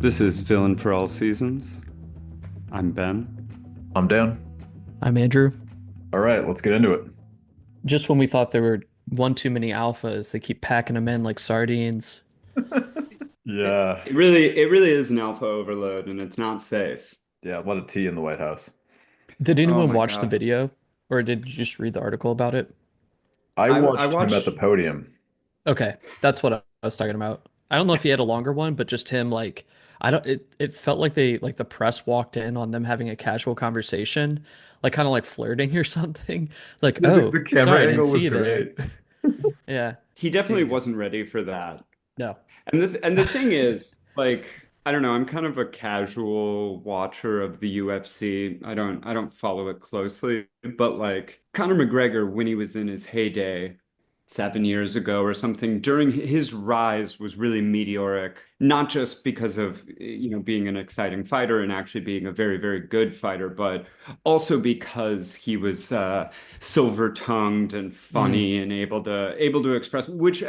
This is Villain for All Seasons. I'm Ben. I'm down. I'm Andrew. All right, let's get into it. Just when we thought there were one too many alphas, they keep packing them in like sardines. Yeah. It really is an alpha overload, and it's not safe. Yeah, a lot of tea in the White House. Did Oh anyone my watch the God. video, or did you just read the article about it? I I watched him at the watched. podium. Okay, that's what I was talking about. I don't know if he had a longer one, but just him like I don't it felt like the press walked in on them having a casual conversation, like kind of like flirting or something. Like, Yeah, the, "Oh, the sorry, I camera didn't angle see was you there." great. Yeah. He definitely He- wasn't ready for that. No. And the thing is, like, I don't know. I'm kind of a casual watcher of the UFC. I don't follow it closely, but like Conor McGregor, when he was in his heyday, 7 years ago or something, during his rise was really meteoric, not just because of, being an exciting fighter and actually being a very, very good fighter, but also because he was silver-tongued and Mm, funny and able to express, which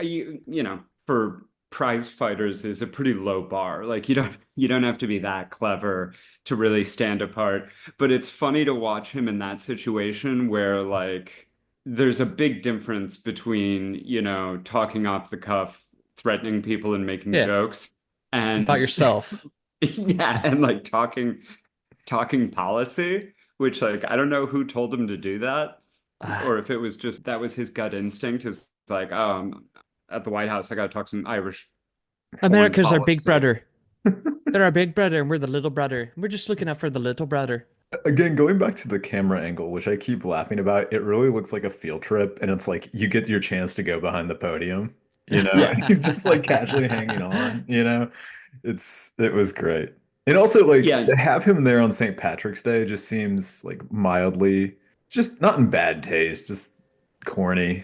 for prize fighters is a pretty low bar. Like you don't have to be that clever to really stand apart. But it's funny to watch him in that situation where like there's a big difference between, talking off the cuff, threatening people and making yeah. jokes About and yourself. yeah, and like talking policy, which like I don't know who told him to do that Ah, or if it was just that was his gut instinct is like, oh, I'm at the White House, I got to talk some Irish foreign America's our big policy. brother. They're our big brother, and we're the little brother. We're just looking out for the little brother. Again, going back to the camera angle, which I keep laughing about, it really looks like a field trip, and it's like you get your chance to go behind the podium, Yeah. and he's just like casually hanging on. It was great. And also like Yeah. to have him there on St. Patrick's Day just seems like mildly just not in bad taste, just corny.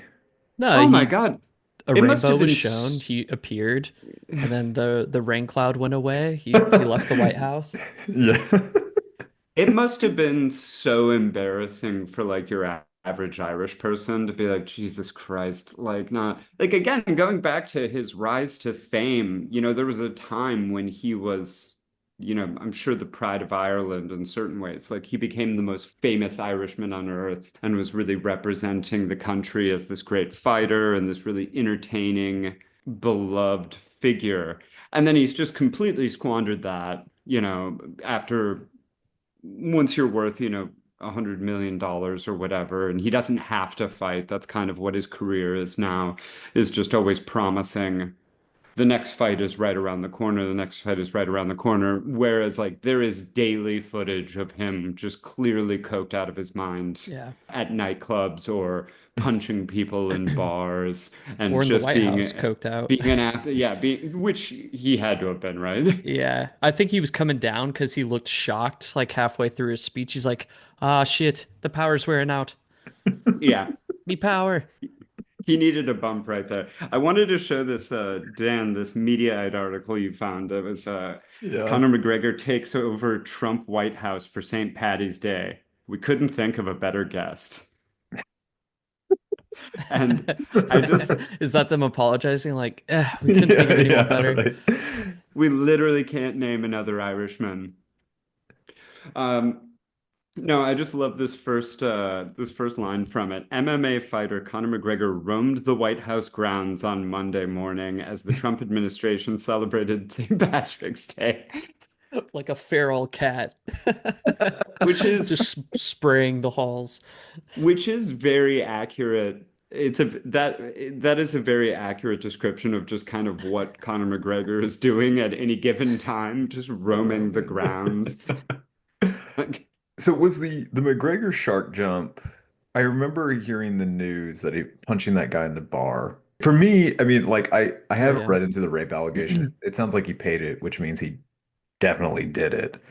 No, Oh my he God. a It must rainbow have was been shown. He appeared, and then the rain cloud went away. He left the White House. Yeah. it must have been so embarrassing for like your average Irish person to be like, Jesus Christ, like not like again, going back to his rise to fame, there was a time when he was, I'm sure the pride of Ireland in certain ways. Like he became the most famous Irishman on earth and was really representing the country as this great fighter and this really entertaining, beloved figure. And then he's just completely squandered that, after once you're worth, $100 million or whatever, and he doesn't have to fight. That's kind of what his career is now, is just always promising the next fight is right around the corner, the next fight is right around the corner. Whereas, like, there is daily footage of him just clearly coked out of his mind Yeah, at nightclubs or punching people in bars and or in the just White being House, coked out. being an athlete. Yeah, which he had to have been, right? Yeah, I think he was coming down because he looked shocked. Like halfway through his speech, he's like, "Ah, shit, the power's wearing out. Yeah. Me power." He needed a bump right there. I wanted to show this, Dan, this Mediaite article you found that was Yeah. Conor McGregor takes over Trump White House for St. Patty's Day. We couldn't think of a better guest. And I just, Is that them apologizing? Like, we couldn't think Yeah, of anyone yeah, better. right. we literally can't name another Irishman. Um, No, I just love this first line from it. MMA fighter Conor McGregor roamed the White House grounds on Monday morning as the Trump administration celebrated St. Patrick's Day, Like a feral cat, which is just spraying the halls. which is very accurate. That is a very accurate description of just kind of what Conor McGregor is doing at any given time, just roaming the grounds. Like, So was the McGregor shark jump? I remember hearing the news that he punching that guy in the bar. For me, I mean, like I Oh haven't yeah. read into the rape allegation. It sounds like he paid it, which means he definitely did it.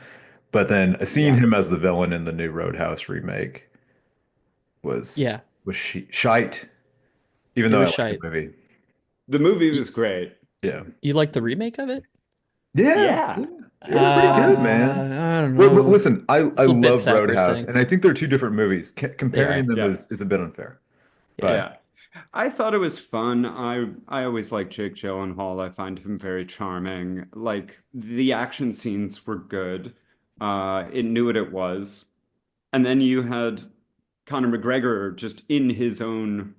But then seeing yeah, him as the villain in the new Roadhouse remake was Yeah, was shite. Even it though I was like the shite. movie. the movie You, was great. Yeah. you like the remake of it? Yeah, yeah. Yeah. It was pretty good, man. I don't know. Listen, I It's a bit love Roadhouse, and sacrosanct. I think they're two different movies. They Comparing are. them Yeah. is a bit unfair. But Yeah. I thought it was fun. I always like Jake Gyllenhaal. I find him very charming. Like the action scenes were good. It knew what it was. And then you had Conor McGregor just in his own,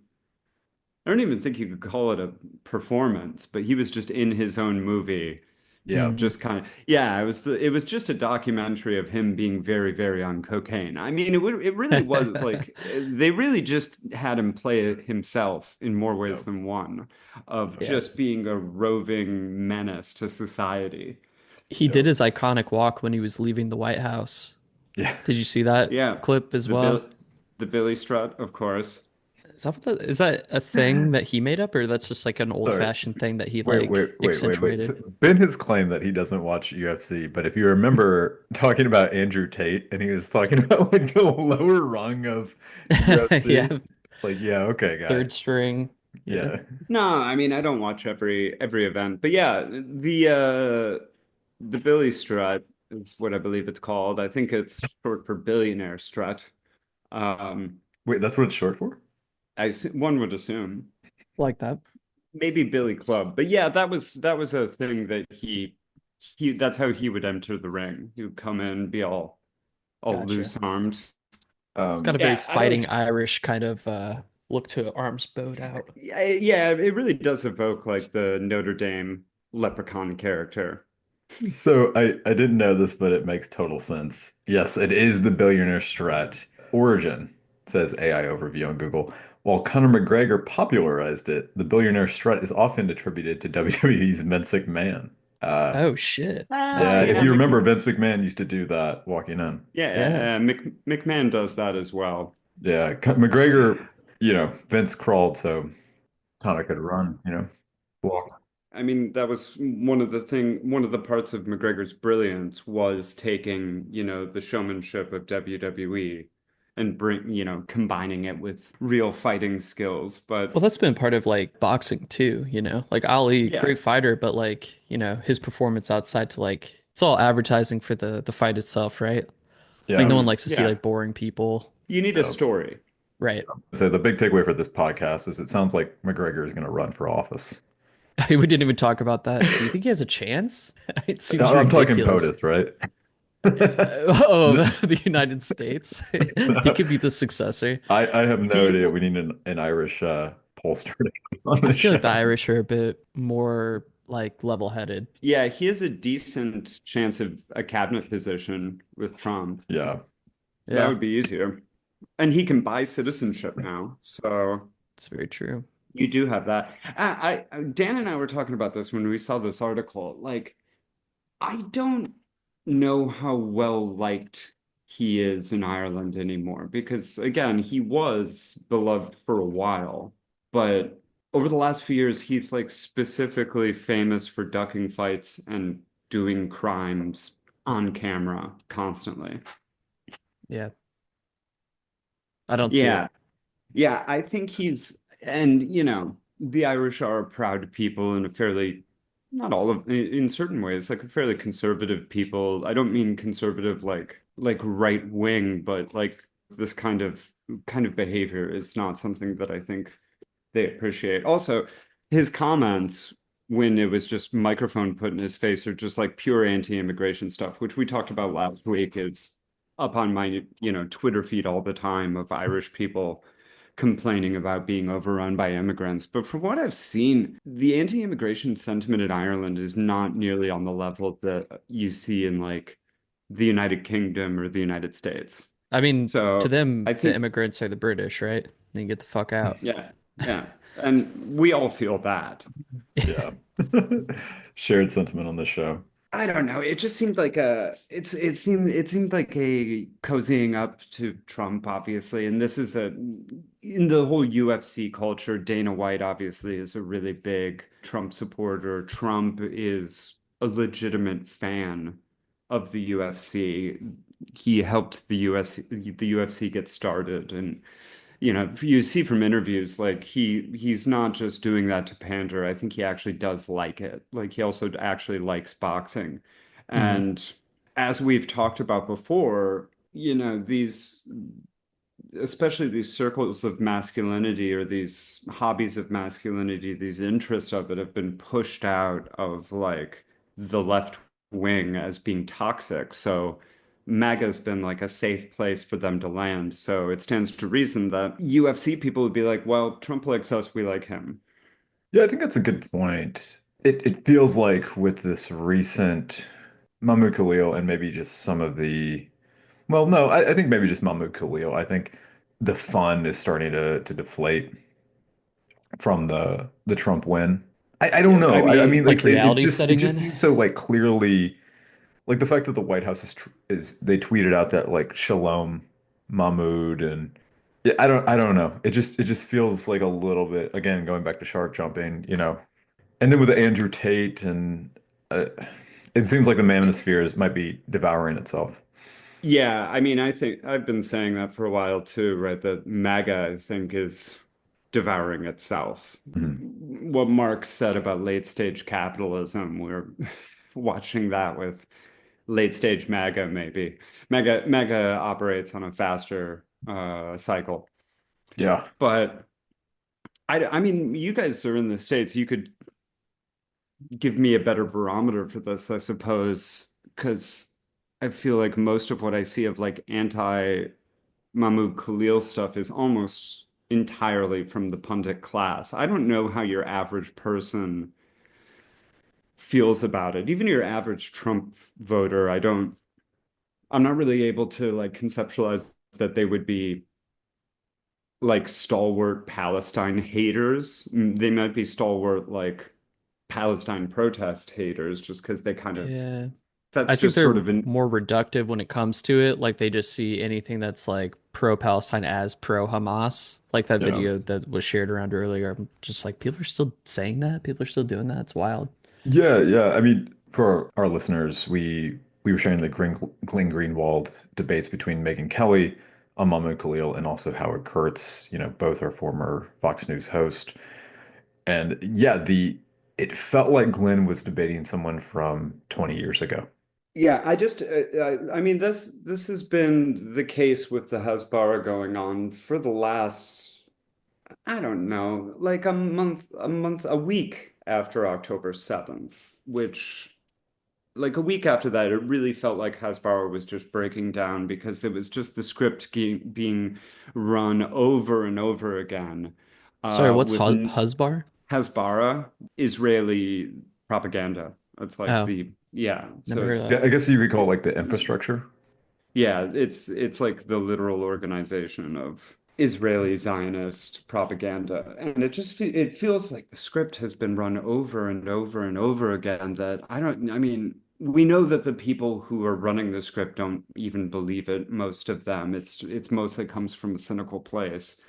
I don't even think you could call it a performance, but he was just in his own movie, Yeah. Hmm. just kind of, yeah, it was just a documentary of him being very, very on cocaine. I mean, it really was like they really just had him play himself in more Yeah. ways than one, of Yeah. just being a roving menace to society. He Yeah. did his iconic walk when he was leaving the White House. Yeah. Did you see that Yeah, clip as the well? Bill, the Billy Strut, of course. Is that a thing that he made up, or that's just like an Sorry. old-fashioned thing that he Wait, like wait, wait, wait, wait. So accentuated? Ben has claimed that he doesn't watch UFC, but if you remember talking about Andrew Tate and he was talking about like the lower rung of UFC, Yeah, like, yeah, okay, guy. third string. Yeah. Yeah. No, I mean I don't watch every event, but yeah, the Billy Strut is what I believe it's called. I think it's short for billionaire strut. Um, Wait, that's what it's short for? one would assume Like that. maybe Billy Club, but yeah, that was a thing that he that's how he would enter the ring. He would come in, be all Gotcha. loose armed. It's got a Um, very Yeah, I don't. fighting Irish kind of look to arms bowed out. Yeah, yeah, it really does evoke like the Notre Dame leprechaun character. so I didn't know this, but it makes total sense. Yes, it is the billionaire strat. Origin, says AI overview on Google. While Conor McGregor popularized it, the billionaire strut is often attributed to WWE's Vince McMahon. Uh, Oh shit. That's yeah, if cool. you remember, Vince McMahon used to do that walking in. Yeah. Yeah, McMahon does that as well. Yeah, McGregor, Vince crawled so Conor could run, walk. I mean, that was one of the parts of McGregor's brilliance was taking, the showmanship of WWE and combining it with real fighting skills. But Well, that's been part of like boxing too, you know? Like Ali, yeah, great fighter, but like, his performance outside to like it's all advertising for the fight itself, right? Like Yeah. no one likes to see yeah, like boring people. you need a Yeah. story. Right. So the big takeaway for this podcast is it sounds like McGregor is going to run for office. We didn't even talk about that. Do you think he has a chance? It seems I'm talking ridiculous. POTUS, right? Oh, No, the United States. He no. could be the successor. I have no He, idea. We need an Irish pollster to come on I the feel like the show. Irish are a bit more like level-headed. yeah, he has a decent chance of a cabinet position with Trump. Yeah. That Yeah, would be easier. And he can buy citizenship now. So it's very true. you do have that. Dan and I were talking about this when we saw this article. Like, I don't know how well liked he is in Ireland anymore because, again, he was beloved for a while, but over the last few years, he's like specifically famous for ducking fights and doing crimes on camera constantly. Yeah, I don't see Yeah, it. yeah, I think and the Irish are a proud people and a fairly, not all of, in certain ways, like a fairly conservative people. I don't mean conservative like right wing, but like this kind of behavior is not something that I think they appreciate. Also, his comments when it was just microphone put in his face are just like pure anti-immigration stuff, which we talked about last week, is up on my, Twitter feed all the time of Irish people complaining about being overrun by immigrants. But from what I've seen, the anti-immigration sentiment in Ireland is not nearly on the level that you see in like the United Kingdom or the United States. I mean, to So them, I the think, immigrants are the British, right? Then get the fuck out. yeah, yeah. And we all feel that. Yeah. Shared sentiment on this show. I don't know. It just seemed like it seemed like a cozying up to Trump, obviously. And this is in the whole UFC culture, Dana White obviously is a really big Trump supporter. Trump is a legitimate fan of the UFC. He helped the UFC get started, and you see from interviews, like he's not just doing that to pander. I think he actually does like it. Like he also actually likes boxing. Hmm. And as we've talked about before, these especially these circles of masculinity or these hobbies of masculinity, these interests of it have been pushed out of like the left wing as being toxic. So MAGA's been like a safe place for them to land. So it stands to reason that UFC people would be like, well, Trump likes us, we like him. Yeah, I think that's a good point. It feels like with this recent Mahmoud Khalil and maybe just some of the well, no, I think maybe just Mahmoud Khalil. I think the fun is starting to deflate from the Trump win. I don't Yeah, I know. I mean, mean, Like like reality it setting just in. seems so like clearly like the fact that the White House is they tweeted out that like Shalom Mahmoud and yeah, I don't know. It just feels like a little bit again going back to shark jumping, you know. And then with the Andrew Tate and it seems like the manosphere might be devouring itself. yeah, I mean, I think I've been saying that for a while too, right? That MAGA, I think, is devouring itself. Mhm. What Marx said about late stage capitalism, we're watching that with late stage MAGA, maybe. MAGA operates on a faster cycle. Yeah. But I mean, you guys are in the States. You could give me a better barometer for this, I suppose, because I feel like most of what I see of like anti Mahmoud Khalil stuff is almost entirely from the pundit class. I don't know how your average person feels about it. Even your average Trump voter, I'm not really able to like conceptualize that they would be like stalwart Palestine haters. They might be stalwart like Palestine protest haters just because they kind of Yeah. I that's think just sort they're of an more reductive when it comes to it. Like they just see anything that's like pro-Palestine as pro-Hamas. Like that Yeah. video that was shared around earlier. I'm just like, people are still saying that. People are still doing that. It's wild. Yeah, yeah. I mean, for our listeners, we were sharing the Glenn Greenwald debates between Megyn Kelly, Mahmoud Khalil, and also Howard Kurtz. You know, both are former Fox News host. And yeah, the it felt like Glenn was debating someone from 20 years ago. yeah, I mean this has been the case with the Hasbara going on for the last I don't know, like a week after October 7th, which like a week after that, it really felt like Hasbara was just breaking down because it was just the script being run over and over again Sorry, what's with Husbar? Hasbara, Israeli propaganda. It's like Oh, the, yeah. never So heard of it's, Yeah, that. I guess you could call it like the infrastructure. yeah, it's like the literal organization of Israeli Zionist propaganda. And it feels like the script has been run over and over and over again that I mean, we know that the people who are running the script don't even believe it, most of them. It's mostly comes from a cynical place.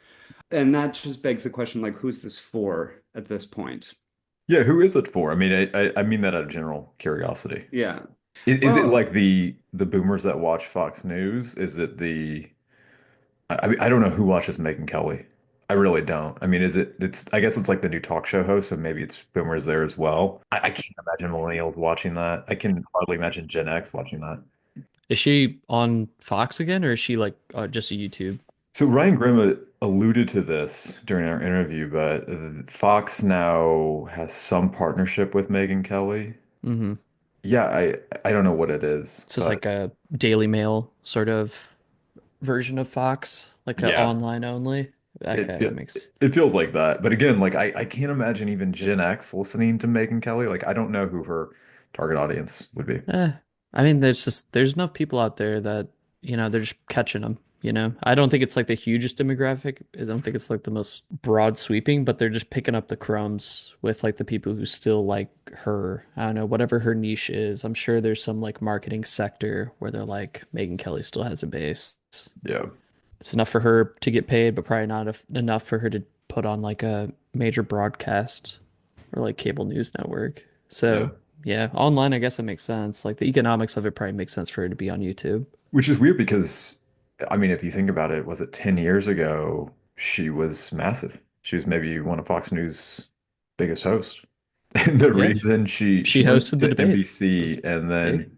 And that just begs the question, like, who's this for at this point? Yeah, who is it for? I mean, I mean that out of general curiosity. Yeah. Is it Well, like the boomers that watch Fox News? Is it the I mean, I don't know who watches Megyn Kelly. I really don't. I mean, it's I guess it's like the new talk show host, so maybe it's boomers there as well. I can't imagine millennials watching that. I can hardly imagine Gen X watching that. Is she on Fox again, or is she like just a YouTube? So Ryan Grim alluded to this during our interview, but Fox now has some partnership with Megyn Kelly. Mm-hmm. Yeah, I don't know what it is, It's just but like a Daily Mail sort of version of Fox, like a yeah, online only. it Okay, that it, makes. it feels like that. But again, like I can't imagine even Gen X listening to Megyn Kelly. Like I don't know who her target audience would be. Eh, I mean, there's enough people out there that they're just catching them. I don't think it's like the hugest demographic. I don't think it's like the most broad sweeping, but they're just picking up the crumbs with like the people who still like her. I don't know, whatever her niche is. I'm sure there's some like marketing sector where they're like Megyn Kelly still has a base. Yeah. It's enough for her to get paid, but probably not enough for her to put on like a major broadcast or like cable news network. Yeah. So yeah, online I guess it makes sense. Like the economics of it probably makes sense for her to be on YouTube. Which is weird because, I mean, if you think about it, was it 10 years ago? She was massive. She was maybe one of Fox News' biggest hosts. And the Yeah, reason she she went hosted the to debates. It NBC was and then big.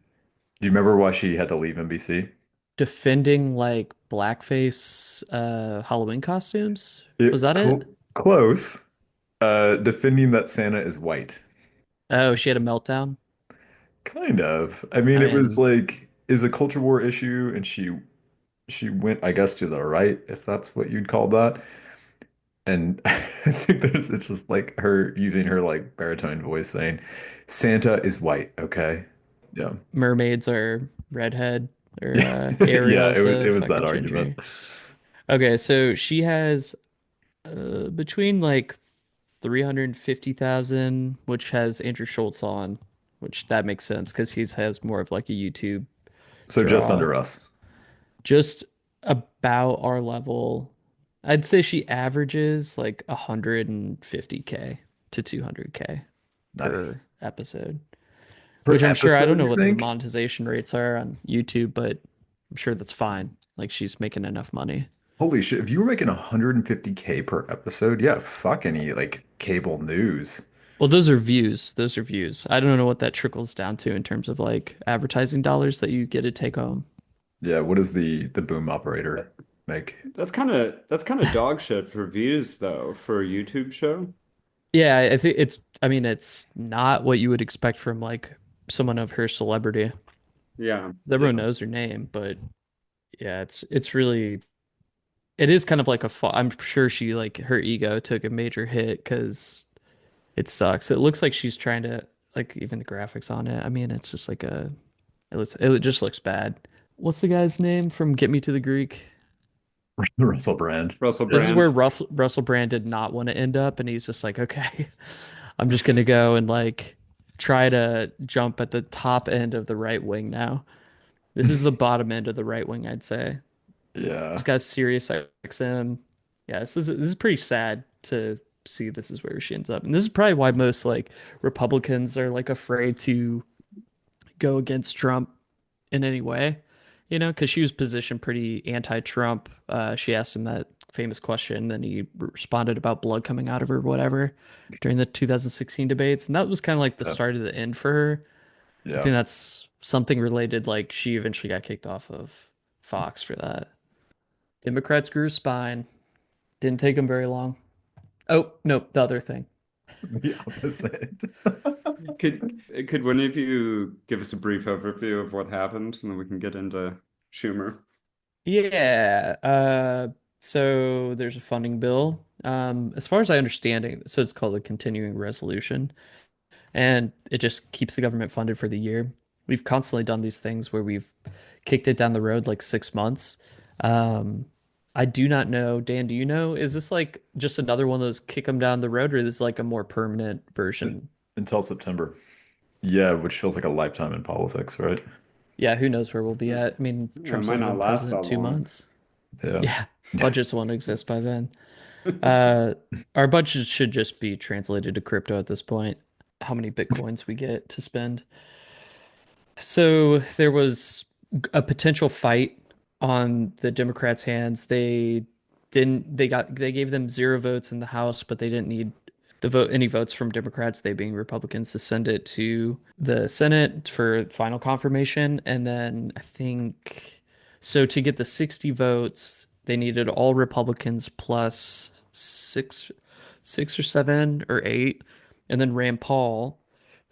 do you remember why she had to leave NBC? defending like blackface Halloween costumes. Was It that it? close. Defending that Santa is white. Oh, she had a meltdown. Kind of. I mean, I it was mean, like is a culture war issue, and she went, I guess, to the right, if that's what you'd call that. And I think it's just like her using her like baritone voice saying, Santa is white, okay? Yeah. mermaids are redhead or Yeah, Ariel's it was that fucking argument. ginger. Okay, so she has between like 350,000, which has Andrew Schultz on, which that makes sense because he's has more of like a YouTube So just draw. under us. Just about our level. I'd say she averages like 150K to 200K per Nice. episode, Per which I'm sure I don't episode, know you what the think? monetization rates are on YouTube, but I'm sure that's fine. Like she's making enough money. Holy shit, if you were making 150K per episode, yeah, fuck any like cable news. Well, those are views. Those are views. I don't know what that trickles down to in terms of like advertising dollars that you get to take home. Yeah, what does the boom operator make? That's kind of dog shit for views though for a YouTube show. Yeah, I think I mean, it's not what you would expect from like someone of her celebrity. Yeah. Everyone Yeah. knows her name, but yeah, it's really it is kind of like I'm sure she like her ego took a major hit because it sucks. It looks like she's trying to like even the graphics on it. I mean, it's just like it just looks bad. What's the guy's name from Get Me to the Greek? Russell Brand. Russell This is where Brand. Russell Brand did not want to end up, and he's just like, okay, I'm just gonna go and like try to jump at the top end of the right wing now. This is the bottom end of the right wing, I'd say. She's Yeah. got Sirius XM. Yeah, this is pretty sad to see this is where she ends up. And this is probably why most like Republicans are like afraid to go against Trump in any way, because she was positioned pretty anti-Trump. She asked him that famous question, and he responded about blood coming out of her, whatever, during the 2016 debates, and that was kind of like the Yeah. start of the end for her. I Yeah. think that's something related. Like she eventually got kicked off of Fox for that. Democrats grew a spine. Didn't take them very long. Oh, nope, the other thing. The opposite. Could one of you give us a brief overview of what happened, and then we can get into Schumer? Yeah. So there's a funding bill. As far as I understand it, so it's called a continuing resolution, and it just keeps the government funded for the year. We've constantly done these things where we've kicked it down the road like 6 months. Um, I do not know. Dan, do you know? Is this like just another one of those kick them down the road, or is this like a more permanent version? Until September. Yeah, which feels like a lifetime in politics, right? Yeah, who knows where we'll be at? I mean, Well, it Trump's might only not been last president that two long. months. Yeah. Yeah, budgets won't exist by then. Uh, our budget should just be translated to crypto at this point. How many bitcoins we get to spend. So there was a potential fight on the Democrats' hands. They gave them 0 votes in the House, but they didn't need any votes from Democrats, they being Republicans, to send it to the Senate for final confirmation. And then I think so to get the 60 votes, they needed all Republicans plus six or seven or eight, and then Rand Paul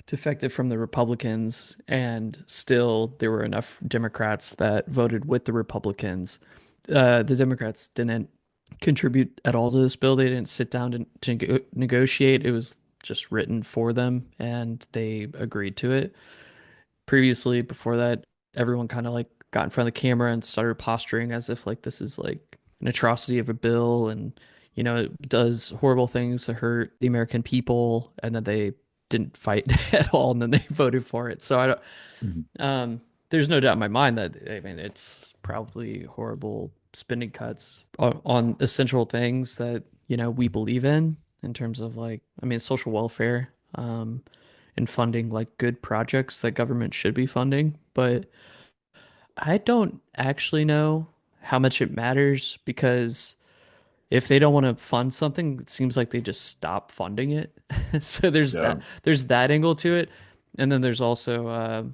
defected from the Republicans, and still there were enough Democrats that voted with the Republicans. The Democrats didn't contribute at all to this bill. They didn't sit down to negotiate. It was just written for them, and they agreed to it. Previously, before that, everyone kind of like got in front of the camera and started posturing as if like this is like an atrocity of a bill, and it does horrible things to hurt the American people, and then they didn't fight at all, and then they voted for it. So I don't. Mhm. There's no doubt in my mind that I mean it's probably horrible spending cuts on essential things that we believe in terms of like I mean social welfare, and funding like good projects that government should be funding. But I don't actually know how much it matters because if they don't want to fund something, it seems like they just stop funding it. So there's Yeah. that angle to it. And then there's also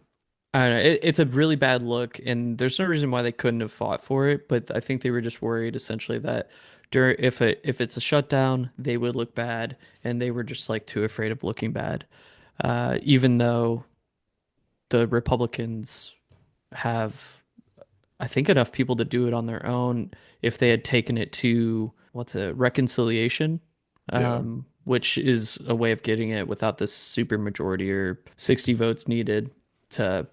I don't know. It's a really bad look, and there's no reason why they couldn't have fought for it. But I think they were just worried essentially that if it's a shutdown, they would look bad, and they were just like too afraid of looking bad. Even though the Republicans have, I think, enough people to do it on their own if they had taken it to what's a reconciliation, Yeah. which is a way of getting it without this super majority or 60 votes needed to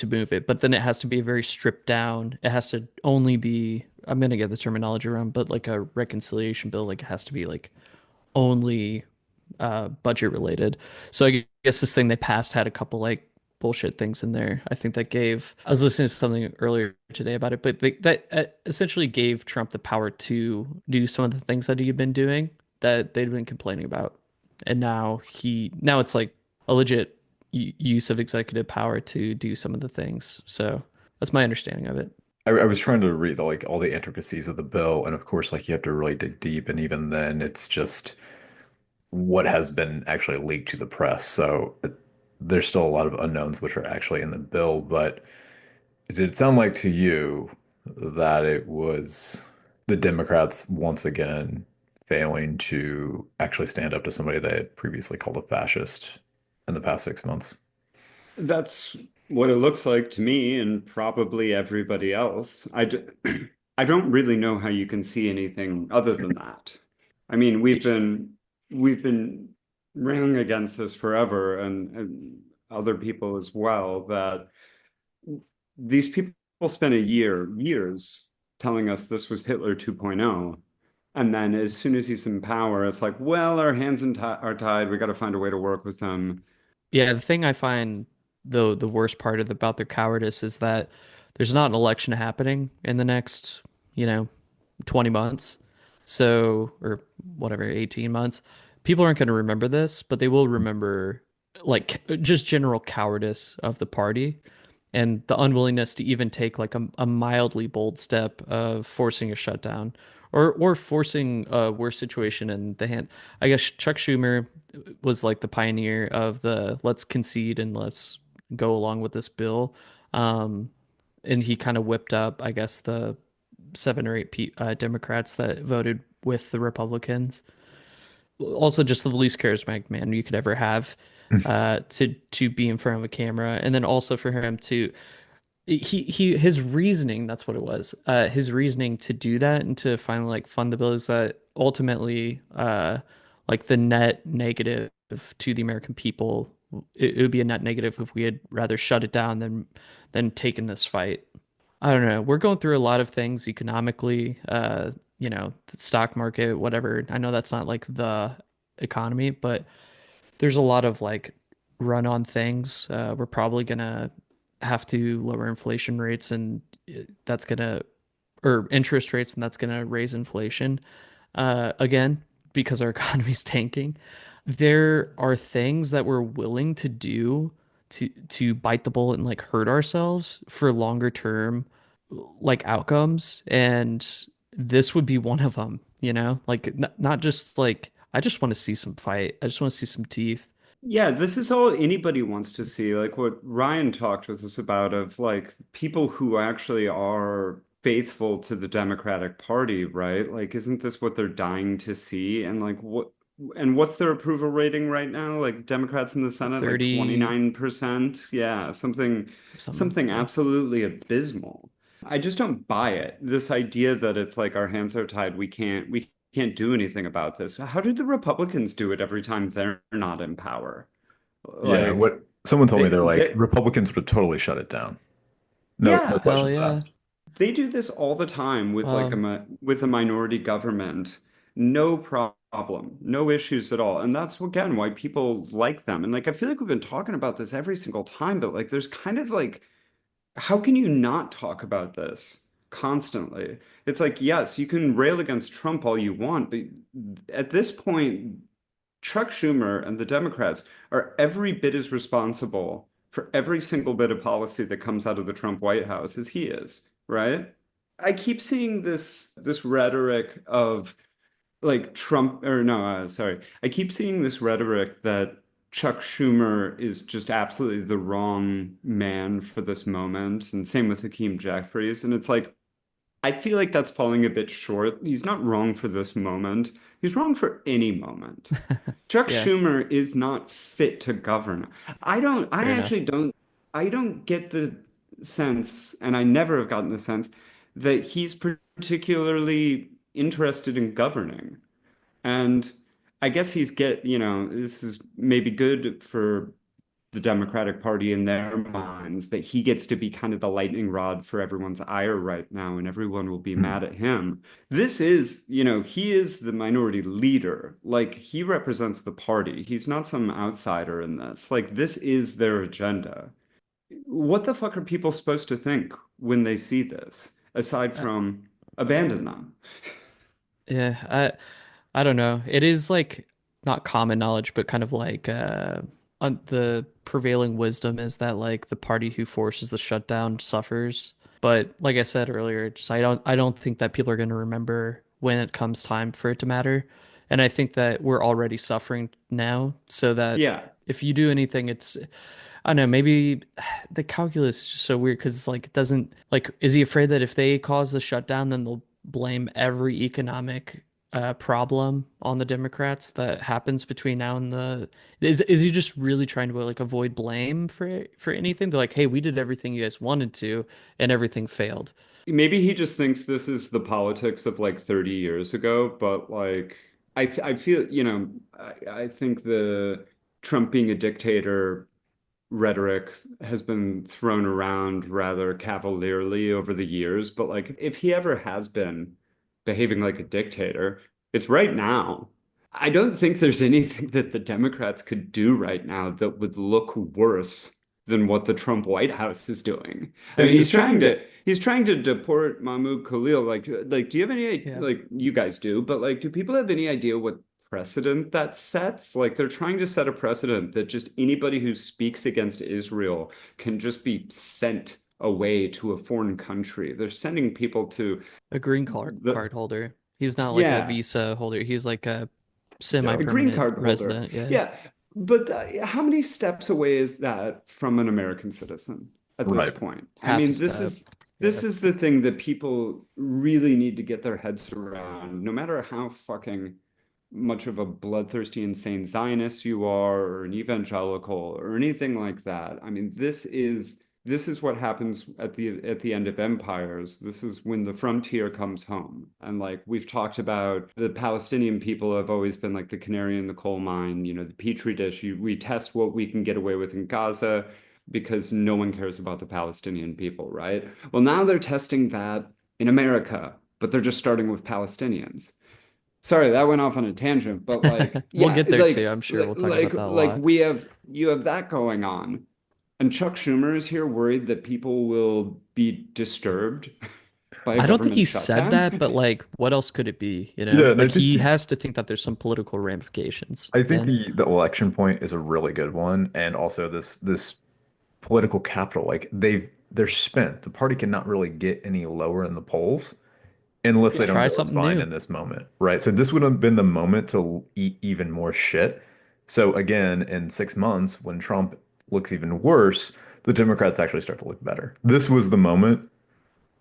move it. But then it has to be very stripped down. It has to only be, I'm gonna get the terminology wrong, but like a reconciliation bill, like it has to be like only budget related. So I guess this thing they passed had a couple like bullshit things in there. I think that gave, I was listening to something earlier today about it, but that essentially gave Trump the power to do some of the things that he'd been doing that they'd been complaining about. And now it's like a legit use of executive power to do some of the things. So that's my understanding of it. I was trying to read like all the intricacies of the bill, and of course, like you have to really dig deep, and even then, it's just what has been actually leaked to the press. So there's still a lot of unknowns which are actually in the bill. But did it sound like to you that it was the Democrats once again failing to actually stand up to somebody they had previously called a fascist in the past 6 months? That's what it looks like to me and probably everybody else. I don't really know how you can see anything other than that. I mean, we've been railing against this forever and other people as well that these people spent years telling us this was Hitler 2.0. And then as soon as he's in power, it's like, well, our hands are tied. We got to find a way to work with them. Yeah, the thing I find the worst part of about their cowardice is that there's not an election happening in the next, you know, 20 months. So, or whatever, 18 months. People aren't going to remember this, but they will remember like just general cowardice of the party and the unwillingness to even take like a mildly bold step of forcing a shutdown or forcing a worse situation in the hand. I guess Chuck Schumer was like the pioneer of the let's concede and let's go along with this bill. Um, and he kind of whipped up, I guess, the seven or eight Democrats that voted with the Republicans. Also, just the least charismatic man you could ever have to be in front of a camera, and then also for him to his reasoning, that's what it was. His reasoning to do that and to finally like fund the bill is that ultimately like the net negative to the American people, it would be a net negative if we had rather shut it down than taken this fight. I don't know. We're going through a lot of things economically, the stock market, whatever. I know that's not like the economy, but there's a lot of like run on things. We're probably gonna have to lower inflation rates and that's gonna or interest rates and that's gonna raise inflation again because our economy's tanking. There are things that we're willing to do to bite the bullet and like hurt ourselves for longer term like outcomes, and this would be one of them, like not just like I just want to see some fight. I just want to see some teeth. Yeah, this is all anybody wants to see. Like what Ryan talked with us about of like people who actually are faithful to the Democratic Party, right? Like, isn't this what they're dying to see? And what's their approval rating right now? Like Democrats in the Senate, like 30 29%. Yeah, something. something Yeah. absolutely abysmal. I just don't buy it. This idea that it's like our hands are tied, we can't do anything about this. How do the Republicans do it every time they're not in power? Yeah, Like what someone told me, they're like they Republicans would have totally shut it down. No yeah, Hell questions yeah. asked. they do this all the time with like Um, with a minority government. No problem, no issues at all. And that's again why people like them. And like I feel like we've been talking about this every single time, but like there's kind of like how can you not talk about this constantly? It's like, yes, you can rail against Trump all you want, but at this point, Chuck Schumer and the Democrats are every bit as responsible for every single bit of policy that comes out of the Trump White House as he is, right? I keep seeing this rhetoric of like Trump or no, sorry. I keep seeing this rhetoric that Chuck Schumer is just absolutely the wrong man for this moment, and same with Hakeem Jeffries. And it's like, I feel like that's falling a bit short. He's not wrong for this moment. He's wrong for any moment. Chuck Yeah, Schumer is not fit to govern. I fair actually enough. don't get the sense, and I never have gotten the sense that he's particularly interested in governing. And I guess this is maybe good for the Democratic Party in their minds that he gets to be kind of the lightning rod for everyone's ire right now, and everyone will be Hmm. mad at him. This is, he is the minority leader. Like, he represents the party. He's not some outsider in this. Like, this is their agenda. What the fuck are people supposed to think when they see this, aside Uh, from abandon them? yeah, I don't know. It is like not common knowledge, but kind of like the prevailing wisdom is that like the party who forces the shutdown suffers. But like I said earlier, just I don't think that people are going to remember when it comes time for it to matter. And I think that we're already suffering now, so that Yeah. if you do anything, I don't know, maybe the calculus is just so weird because it's like it doesn't like is he afraid that if they cause the shutdown, then they'll blame every economic problem on the Democrats that happens between now and the is he just really trying to like avoid blame for anything? They're like, hey, we did everything you guys wanted to, and everything failed. Maybe he just thinks this is the politics of like 30 years ago, but like I feel, I think the Trump being a dictator rhetoric has been thrown around rather cavalierly over the years, but like if he ever has been behaving like a dictator, it's right now. I don't think there's anything that the Democrats could do right now that would look worse than what the Trump White House is doing. I And mean, the thing, he's trying to deport Mahmoud Khalil. Like, do you have any, Yeah. like, you guys do, but like, do people have any idea what precedent that sets? Like, they're trying to set a precedent that just anybody who speaks against Israel can just be sent away to a foreign country. They're sending people to A green card the, holder. He's not like a yeah, visa holder. He's like a yeah, a green semi-permanent card holder. resident. Yeah. Yeah, but how many steps away is that from an American citizen at this right. point? I Half a mean, step. this Yeah. is the thing that people really need to get their heads around, no matter how fucking much of a bloodthirsty, insane Zionist you are, or an evangelical, or anything like that. I mean, this is what happens at the end of empires. This is when the frontier comes home. And like we've talked about, the Palestinian people have always been like the canary in the coal mine, the petri dish. We test what we can get away with in Gaza because no one cares about the Palestinian people, right? Well, now they're testing that in America, but they're just starting with Palestinians. Sorry, that went off on a tangent, but like, We'll yeah, get there too. I'm sure we'll talk about that a lot. you have that going on, and Chuck Schumer is here worried that people will be disturbed by a I don't think he government said shutdown. that, but like, what else could it be? You know, Yeah, and like he has to think that there's some political ramifications. I think And the election point is a really good one, and also this political capital. Like they're spent. The party cannot really get any lower in the polls unless they Yeah. don't try go as something fine new. in this moment, right? So this would have been the moment to eat even more shit. So again, in 6 months, when Trump looks even worse, the Democrats actually start to look better. This was the moment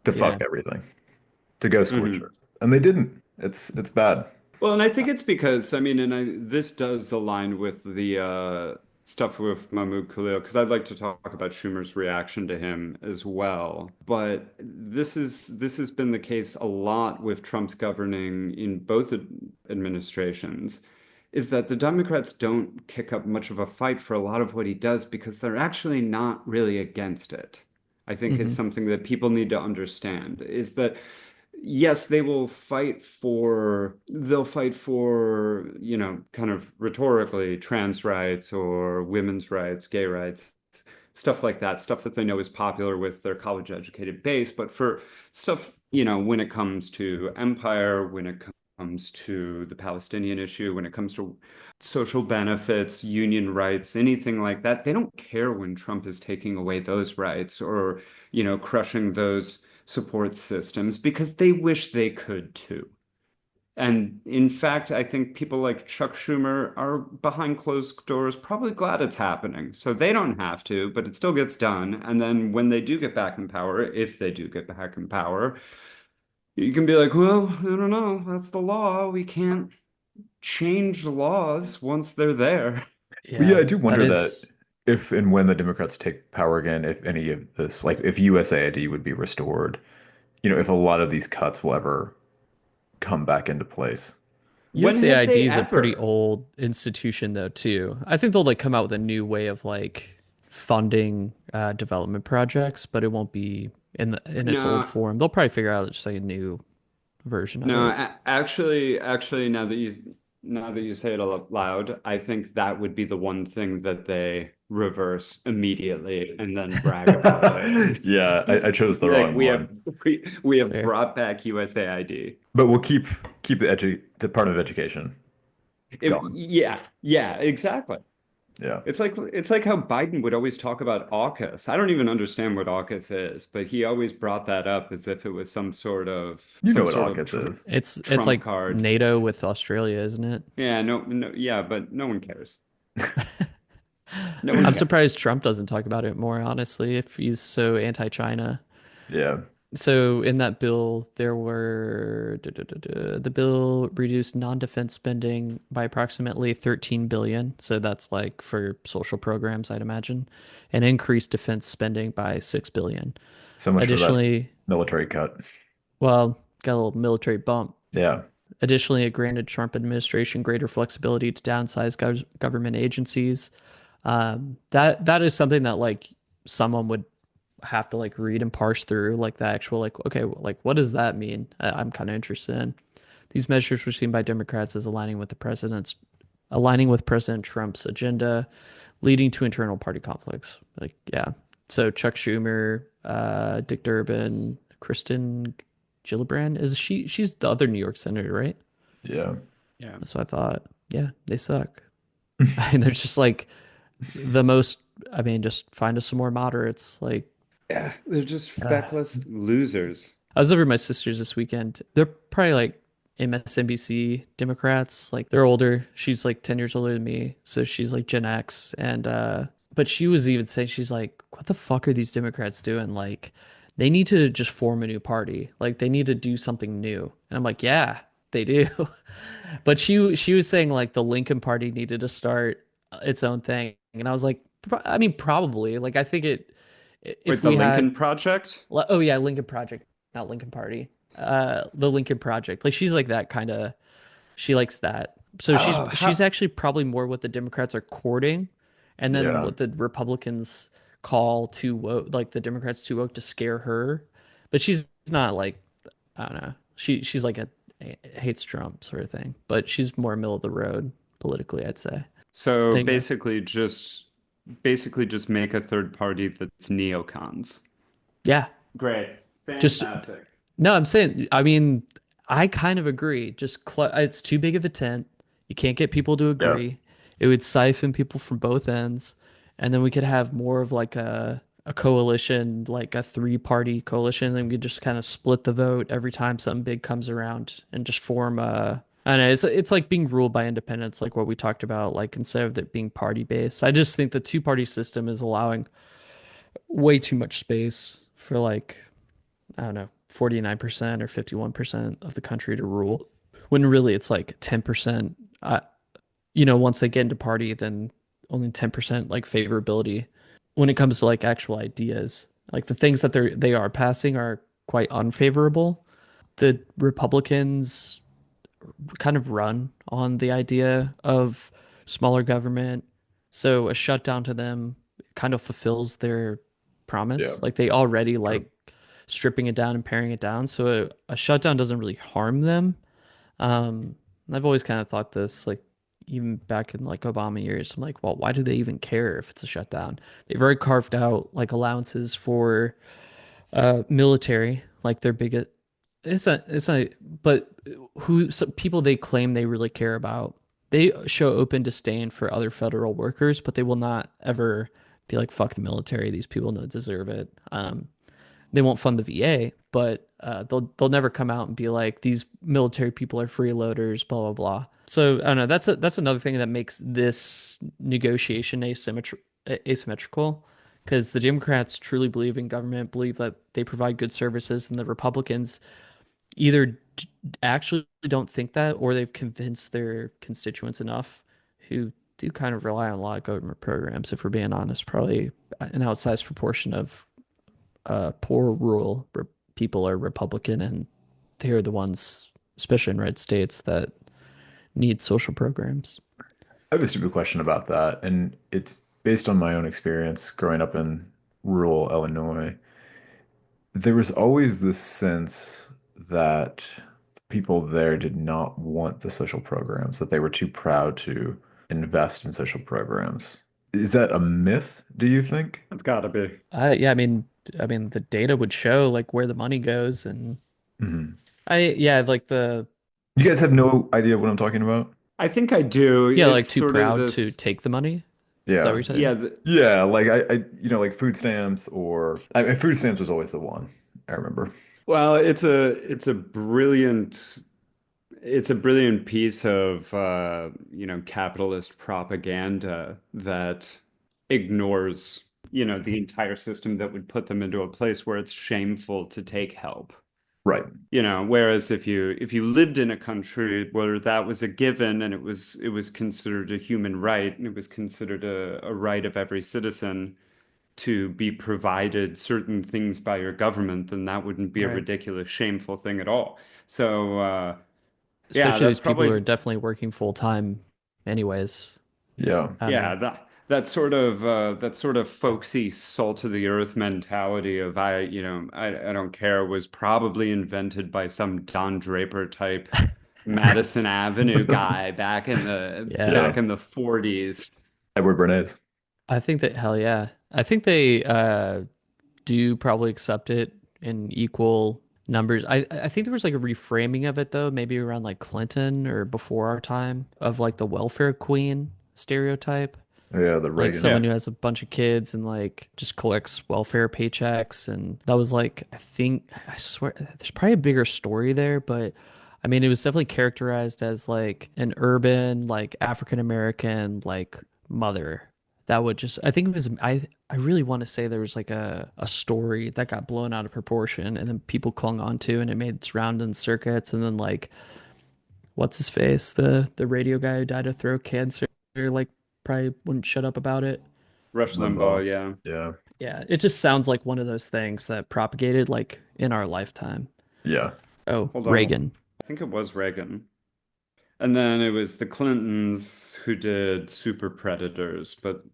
to fuck Yeah. everything, to go scorcher, Mhm. and they didn't. It's bad. Well, and I think Uh, it's because I mean, this does align with the stuff with Mahmoud Khalil because I'd like to talk about Schumer's reaction to him as well. But this has been the case a lot with Trump's governing in both administrations, is that the Democrats don't kick up much of a fight for a lot of what he does because they're actually not really against it. I think is mhm. something that people need to understand is that yes, they'll fight for, kind of rhetorically trans rights or women's rights, gay rights, stuff like that, stuff that they know is popular with their college educated base. But for stuff, when it comes to empire, when it comes to the Palestinian issue, when it comes to social benefits, union rights, anything like that, they don't care when Trump is taking away those rights or, crushing those support systems because they wish they could too. And in fact, I think people like Chuck Schumer are behind closed doors, probably glad it's happening. So they don't have to, but it still gets done. And then when they do get back in power, if they do get back in power, you can be like, well, I don't know. That's the law. We can't change the laws once they're there. Well, yeah, Yeah, I do that wonder that is. if and when the Democrats take power again, if any of this, like if USAID would be restored, if a lot of these cuts will ever come back into place. When have USAID they is a pretty ever? old institution though too. I think they'll like come out with a new way of like funding development projects, but it won't be in its old No, form. They'll probably figure out just like a new version of no, it. actually, now that you say it out loud, I think that would be the one thing that they reverse immediately and then brag about it. Yeah, I chose the Be like, wrong one. we have Fair. brought back USAID. But we'll keep the part of education going. Yeah, yeah, exactly. Yeah. It's like how Biden would always talk about AUKUS. I don't even understand what AUKUS is, but he always brought that up as if it was You know some what sort of AUKUS is. It's trump like card. NATO with Australia, isn't it? Yeah, no, no, yeah, but no one cares. No one I'm cares. surprised Trump doesn't talk about it more, honestly, if he's so anti-China. Yeah. So in that bill, there were the bill reduced non-defense spending by approximately 13 billion. So that's like for social programs, I'd imagine, and increased defense spending by 6 billion. So much for that Additionally, military cut. well, got a little military bump. Yeah. Additionally, it granted Trump administration greater flexibility to downsize government agencies. That is something that like someone would have to like read and parse through like the actual like okay like what does that mean? I'm kind of interested in. These measures were seen by Democrats as aligning with President Trump's agenda, leading to internal party conflicts. Like yeah, so Chuck Schumer, Dick Durbin, Kristen Gillibrand is she's the other New York senator, right? Yeah. Yeah. That's what I thought. Yeah, they suck. I mean, they're just like the most. I mean, just find us some more moderates. Like, Yeah, they're just uh, feckless losers. I was over at my sister's this weekend. They're probably like MSNBC Democrats. Like, they're older. She's like 10 years older than me, so she's like Gen X. And but she was even saying she's like, what the fuck are these Democrats doing? Like, they need to just form a new party. Like, they need to do something new. And I'm like, yeah, they do. But she was saying like the Lincoln Party needed to start its own thing, and I was like, I mean, probably. Like, I think it if Wait, the we had, Lincoln Project? oh yeah, Lincoln Project, not Lincoln Party, the Lincoln Project. Like, she's like that kind of. She likes that. So Oh, she's how actually probably more what the Democrats are courting, and then Yeah. what the Republicans call too woke, like the Democrats too woke to scare her. But she's not like I don't know. She's like a hates Trump sort of thing, but she's more middle of the road politically, I'd say. so Anyway, basically just make a third party that's neocons. yeah, Great. just Fantastic. no. I'm saying, I mean, I kind of agree. Just it's too big of a tent. You can't get people to Yeah. agree. It would siphon people from both ends, and then we could have more of like a coalition, like a three-party coalition, and we could just kind of split the vote every time something big comes around, and just form a. I don't know. It's like being ruled by independents, like what we talked about. Like instead of it being party based, I just think the two-party system is allowing way too much space for like I don't know, 49% or 51% of the country to rule. When really it's like 10%. Once they get into party, then only 10% like favorability when it comes to like actual ideas. Like the things that they are passing are quite unfavorable. The Republicans kind of run on the idea of smaller government. So a shutdown to them kind of fulfills their Yeah. promise. Like they already True. like stripping it down and paring it down. So a shutdown doesn't really harm them. Um, I've always kind of thought this, like even back in like Obama years, I'm like, well, why do they even care if it's a shutdown? They've already carved out like allowances for military, like their biggest. It's not, but who so people they claim they really care about, they show open disdain for other federal workers, but they will not ever be like, fuck the military. These people don't deserve it. they won't fund the VA, but they'll never come out and be like these military people are freeloaders, blah blah blah. So I don't know. That's another thing that makes this negotiation asymmetrical, because the Democrats truly believe in government, believe that they provide good services, and the Republicans either actually don't think that, or they've convinced their constituents enough who do kind of rely on a lot of government programs. If we're being honest, probably an outsized proportion of poor rural people are Republican, and they're the ones, especially in red states, that need social programs. I have a stupid question about that, and it's based on my own experience growing up in rural Illinois. There was always this sense that people there did not want the social programs, that they were too proud to invest in social programs. Is that a myth, do you think? It's gotta be. Yeah, I mean, the data would show like where the money goes, and Mhm. yeah, like the You guys have no idea what I'm talking about? I think I do. yeah, like It's too sort of proud to this, take the money. Is that what Yeah. you're saying? yeah, Yeah, like like food stamps or I mean, food stamps was always the one. I remember. well, it's a brilliant piece of capitalist propaganda that ignores, the entire system that would put them into a place where it's shameful to take help. Right. Whereas if you lived in a country where that was a given and it was considered a human right and it was considered a right of every citizen to be provided certain things by your government, then that wouldn't be a Right. ridiculous, shameful thing at all. So yeah, Especially that's these people who are probably definitely working full time anyways. Yeah. I don't know. yeah, that sort of folksy salt of the earth mentality of I don't care was probably invented by some Don Draper type Madison Avenue guy back in the Yeah. back Yeah. in the 40s. Edward Bernays. I think that hell yeah. I think they do probably accept it in equal numbers. I think there was like a reframing of it though, maybe around like Clinton or before our time, of like the welfare queen stereotype. Yeah, the Like Reagan. someone Yeah, who has a bunch of kids and like just collects welfare paychecks. And that was like, I swear there's probably a bigger story there, but I mean it was definitely characterized as like an urban, like African American, like mother that would just, I think it was, I really want to say there was like a story that got blown out of proportion and then people clung on to, and it made its round in circuits. And then like what's his face, the radio guy who died of throat cancer, like probably wouldn't shut up about it. Rush Limbaugh, Limbaugh. yeah. Yeah. Yeah, it just sounds like one of those things that propagated like in our lifetime. Yeah. Oh, Hold on. Reagan. I think it was Reagan. And then it was the Clintons who did Super Predators, but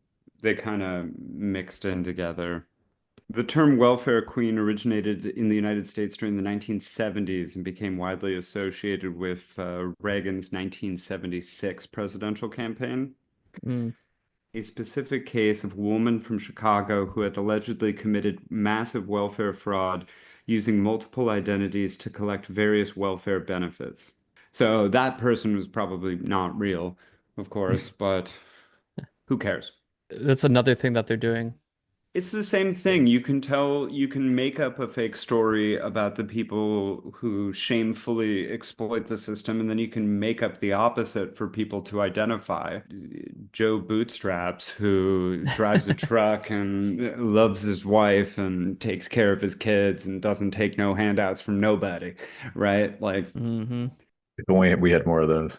they kind of mixed in together. The term welfare queen originated in the United States during the 1970s and became widely associated with Reagan's 1976 presidential campaign. Mm. A specific case of a woman from Chicago who had allegedly committed massive welfare fraud using multiple identities to collect various welfare benefits. So that person was probably not real, of course, but who cares? That's another thing that they're doing. It's the same thing. You can make up a fake story about the people who shamefully exploit the system, and then you can make up the opposite for people to identify. Joe Bootstraps, who drives a truck and loves his wife and takes care of his kids and doesn't take no handouts from nobody, right? Like, Hmm. If only we had more of those.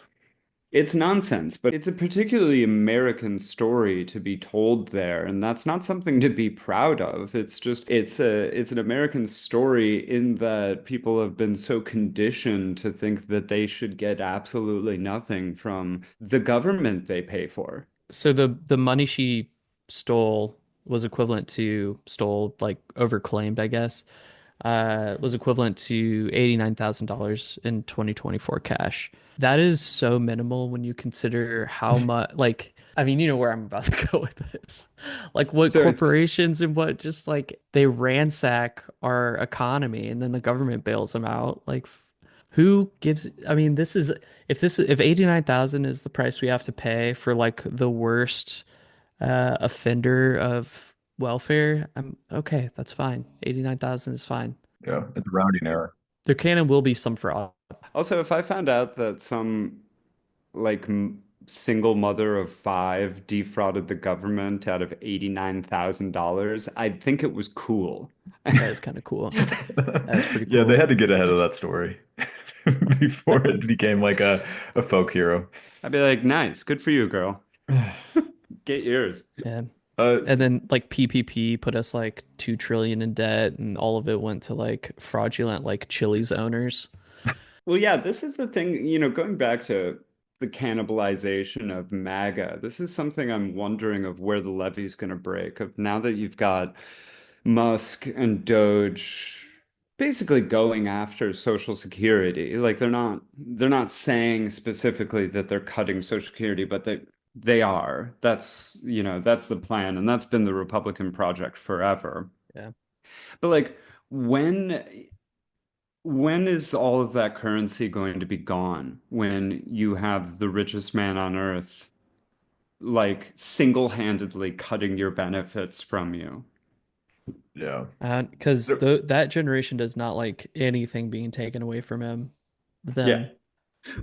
it's nonsense, but it's a particularly American story to be told there, and that's not something to be proud of. It's an American story in that people have been so conditioned to think that they should get absolutely nothing from the government they pay for. So the money she stole was equivalent to stole, like overclaimed, I guess, was equivalent to $89,000 in 2024 cash. That is so minimal when you consider how much, like, I mean, you know where I'm about to go with this. Like, what So corporations and what just like they ransack our economy and then the government bails them out. Like, who gives, I mean, if 89,000 is the price we have to pay for like the worst offender of welfare, I'm okay. That's fine. 89,000 is fine. Yeah, it's a rounding error. There can and will be some fraud. Also, if I found out that some like single mother of five defrauded the government out of $89,000, I'd think it was cool. That is kind of cool. That is pretty Yeah, they cool. had to get ahead of that story before it became like a folk hero. I'd be like, nice, good for you, girl. Get yours. Yeah. Uh, And then like PPP put us like 2 trillion in debt and all of it went to like fraudulent like Chili's owners. Well, yeah, this is the thing, going back to the cannibalization of MAGA, this is something I'm wondering of where the levee's going to break. Of now that you've got Musk and DOGE basically going after Social Security. Like they're not saying specifically that they're cutting Social Security, but they are. That's the plan, and that's been the Republican project forever. Yeah. But like when when is all of that currency going to be gone when you have the richest man on earth like single-handedly cutting your benefits from you? yeah. Because that generation does not like anything being taken away from Yeah. them.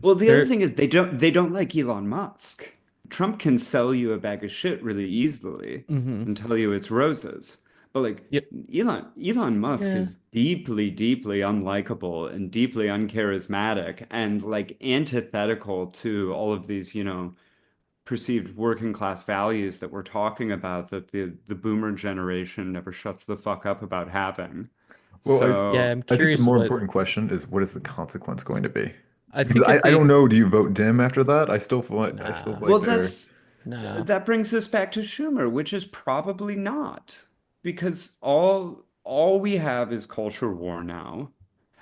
Well, the other They're thing is they don't like Elon Musk. Trump can sell you a bag of shit really easily hmm and tell you it's roses. But like Yep. Elon Musk Yeah. is deeply, deeply unlikable and deeply uncharismatic and like antithetical to all of these, perceived working class values that we're talking about that the boomer generation never shuts the fuck up about having. Well, Yeah, So I'm I think the curious more what important question is what is the consequence going to be? I Because think I, if I don't they know, do you vote dim after that? I still feel nah, well, like they're nah. that brings us back to Schumer, which is probably not, because all we have is culture war now,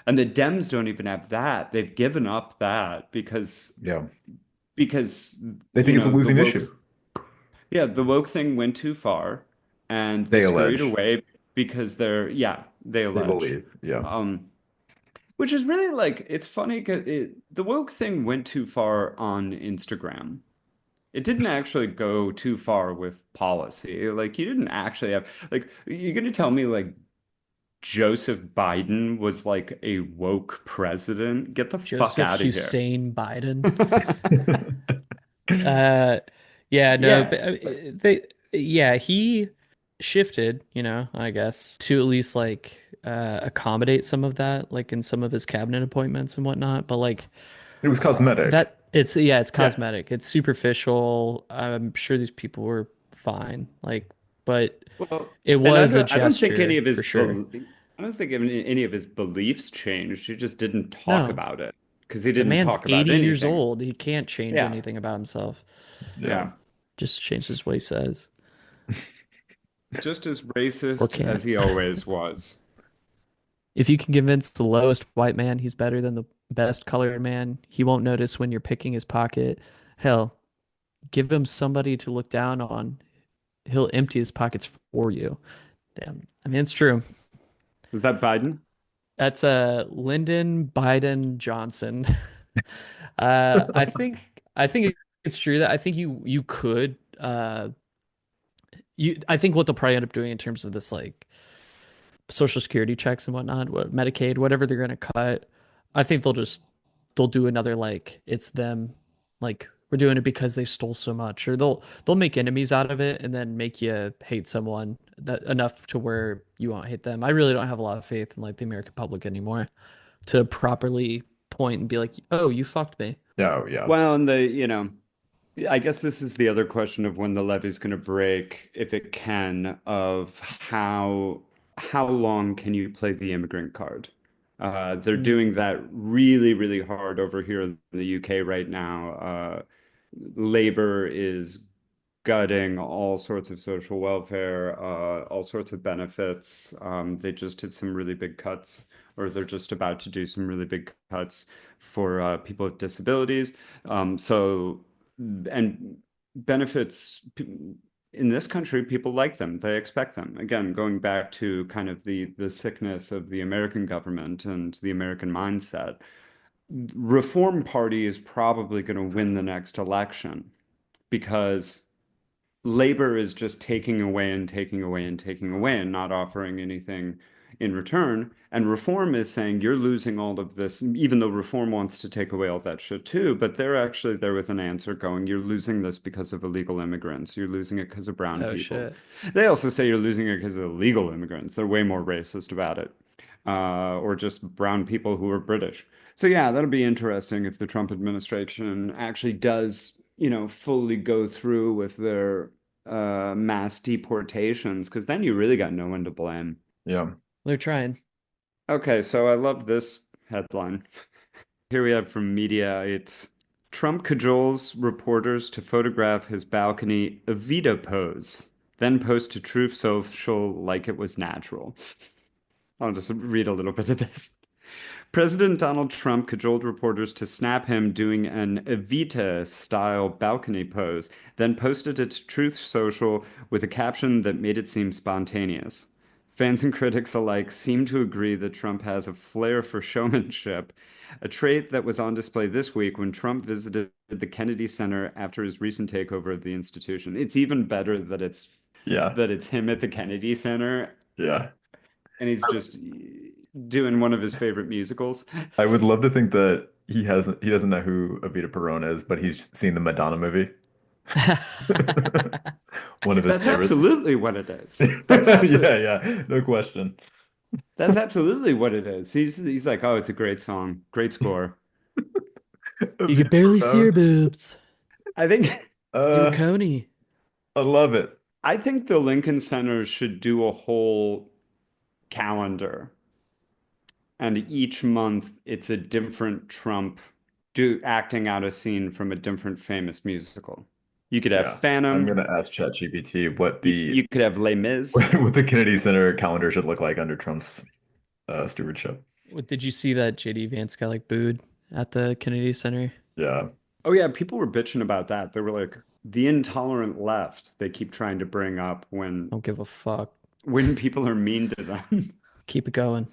and the Dems don't even have that. They've given up that yeah. because They think it's a the losing woke issue. yeah the woke thing went too far, and they They scurried allege. away because they They allege. believe. Yeah. Um, which is really like it's funny because the woke thing went too far on Instagram. It didn't actually go too far with policy. Like you didn't actually have like you're gonna tell me like Joseph Biden was like a woke president? Get the fuck Joseph out of here. Hussein Biden. Uh, yeah, no, Yeah. but yeah, he shifted, I guess, to at least like accommodate some of that, like in some of his cabinet appointments and whatnot. But like It was cosmetic. it's Yeah. cosmetic, it's superficial. I'm sure these people were fine, like, but Well, it and was a I don't think any gesture of for sure. I don't think any of his beliefs changed. He just didn't talk No, about it because he the didn't man's talk about 80 years anything. old. He can't change Yeah. anything about himself. Yeah. Yeah. Just changes what he says, Just as or racist as can't. he always was. If you can convince the lowest white man he's better than the best colored man, he won't notice when you're picking his pocket. Hell, give him somebody to look down on. He'll empty his pockets for you. Damn. I mean, it's true. Is that Biden? That's Lyndon Biden Johnson. I think it's true that I think you could I think what they'll probably end up doing in terms of this like Social Security checks and whatnot, Medicaid, whatever they're gonna cut, I think they'll do another like it's them, like we're doing it because they stole so much, or they'll make enemies out of it and then make you hate someone that enough to where you won't hate them. I really don't have a lot of faith in like the American public anymore to properly point and be like, oh, you fucked me. Yeah. Oh, yeah. Well, and I guess this is the other question of when the levee's going to break, if it can, of how long can you play the immigrant card? They're Mm, doing that really, really hard over here in the UK right now. Labor is gutting all sorts of social welfare, all sorts of benefits. They just did some really big cuts, or they're just about to do some really big cuts for people with disabilities. So, and benefits in this country, people like them. They expect them. Again, going back to kind of the sickness of the American government and the American mindset, Reform Party is probably going to win the next election because labor is just taking away and taking away and taking away and not offering anything in return. And reform is saying you're losing all of this, even though reform wants to take away all that shit too. But they're actually there with an answer going, you're losing this because of illegal immigrants. You're losing it because of brown Oh people. shit. They also say you're losing it because of illegal immigrants. They're way more racist about it. Or just brown people who are British. So yeah, that'll be interesting if the Trump administration actually does, fully go through with their mass deportations, because then you really got no one to blame. Yeah. They're trying. Okay, so I love this headline. Here we have from Media. It's Trump cajoles reporters to photograph his balcony Evita pose, then post to Truth Social like it was natural. I'll just read a little bit of this. President Donald Trump cajoled reporters to snap him doing an Evita-style balcony pose, then posted it to Truth Social with a caption that made it seem spontaneous. Fans and critics alike seem to agree that Trump has a flair for showmanship, a trait that was on display this week when Trump visited the Kennedy Center after his recent takeover of the institution. It's even better that Yeah. it's him at the Kennedy Center Yeah. and he's just doing one of his favorite musicals. I would love to think that he doesn't know who Evita Peron is, but he's seen the Madonna movie. One of his That's favorites. absolutely what it is. Yeah, yeah, no question. That's absolutely what it is. He's like, oh, it's a great song, great score. You could Evita barely see her Peron. boobs. I think You were Uh, Coney. I love it. I think the Lincoln Center should do a whole calendar, and each month it's a different Trump do acting out a scene from a different famous musical. You could have Yeah, I'm Phantom. gonna ask ChatGPT what the You could have Les Mis. what the Kennedy Center calendar should look like under Trump's stewardship. Did you see that JD Vance got like booed at the Kennedy Center? Yeah. Oh yeah, people were bitching about that. They were like, the intolerant left, they keep trying to bring up Don't give a fuck. when people are mean to them. Keep it going.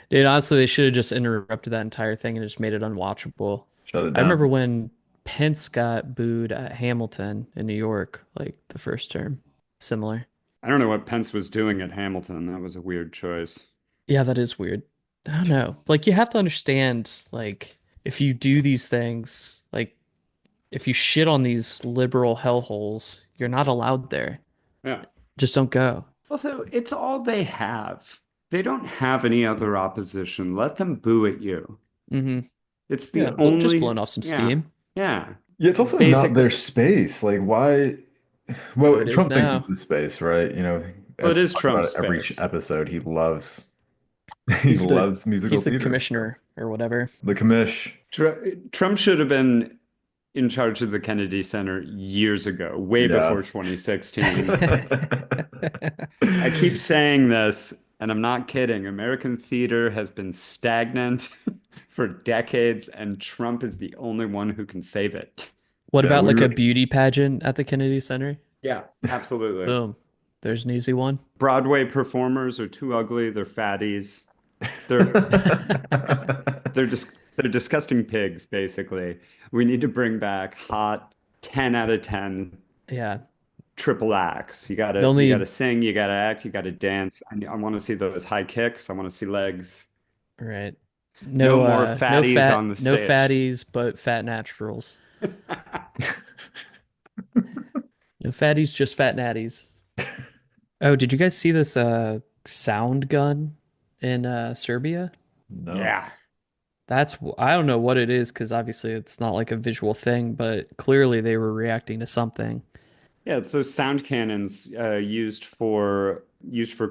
Dude, honestly, they should have just interrupted that entire thing and just made it unwatchable. Shut it I remember down. when Pence got booed at Hamilton in New York, like the first term. Similar. I don't know what Pence was doing at Hamilton. That was a weird choice. Yeah, that is weird. I don't know. Like you have to understand, like, if you do these things, like if you shit on these liberal hellholes, you're not allowed there. Yeah. Just don't go. Also, it's all they have. They don't have any other opposition. Let them boo at you. Hmm. It's the Yeah, just only, blowing off some yeah, steam. yeah. Yeah, it's also not Basically, their space. Like, why? Oh, Well, it is Trump thinks it's now. his space, right? well, As it we is talk about Trump's it every space. episode, he loves he He's the loves musical he's the theater. commissioner or whatever. The commish. Trump should have been in charge of the Kennedy Center years ago, way Yeah. before 2016. I keep saying this, and I'm not kidding. American theater has been stagnant for decades, and Trump is the only one who can save it. What Yeah, about we like a were beauty pageant at the Kennedy Center? Yeah, absolutely. Boom. There's an easy one. Broadway performers are too ugly. They're fatties. They're they're disgusting pigs, basically. We need to bring back hot 10 out of 10 Yeah. triple acts. They'll You gotta need sing, you gotta act, you gotta dance. I want to see those high kicks. I want to see legs. right. No No more no fatties fat on the no stage. fatties, but fat naturals. No fatties, just fat natties. Oh, did you guys see this sound gun in Serbia? no. Yeah. I don't know what it is because obviously it's not like a visual thing, but clearly they were reacting to something. Yeah, it's those sound cannons used for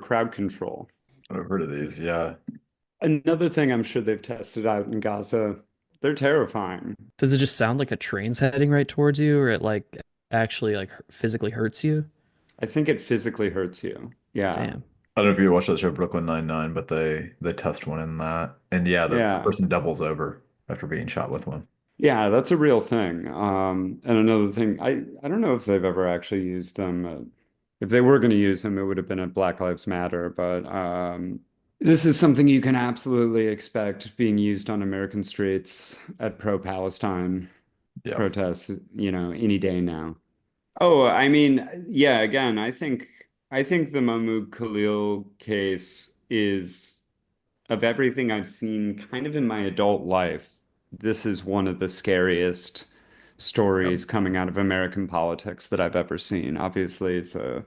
crowd control. I've heard of these. Yeah. Another thing I'm sure they've tested out in Gaza. They're terrifying. Does it just sound like a train's heading right towards you, or it like actually like physically hurts you? I think it physically hurts you. Yeah. Damn. I don't know if you watched that show Brooklyn Nine-Nine, but they test one in that. And yeah, the Yeah. person doubles over after being shot with one. Yeah, that's a real thing. And another thing, I don't know if they've ever actually used them. If they were going to use them, it would have been at Black Lives Matter. But this is something you can absolutely expect being used on American streets at pro-Palestine Yeah. protests, any day now. Oh, I mean, yeah, again, I think the Mahmoud Khalil case is of everything I've seen kind of in my adult life, this is one of the scariest Yep. stories coming out of American politics that I've ever seen. Obviously, it's a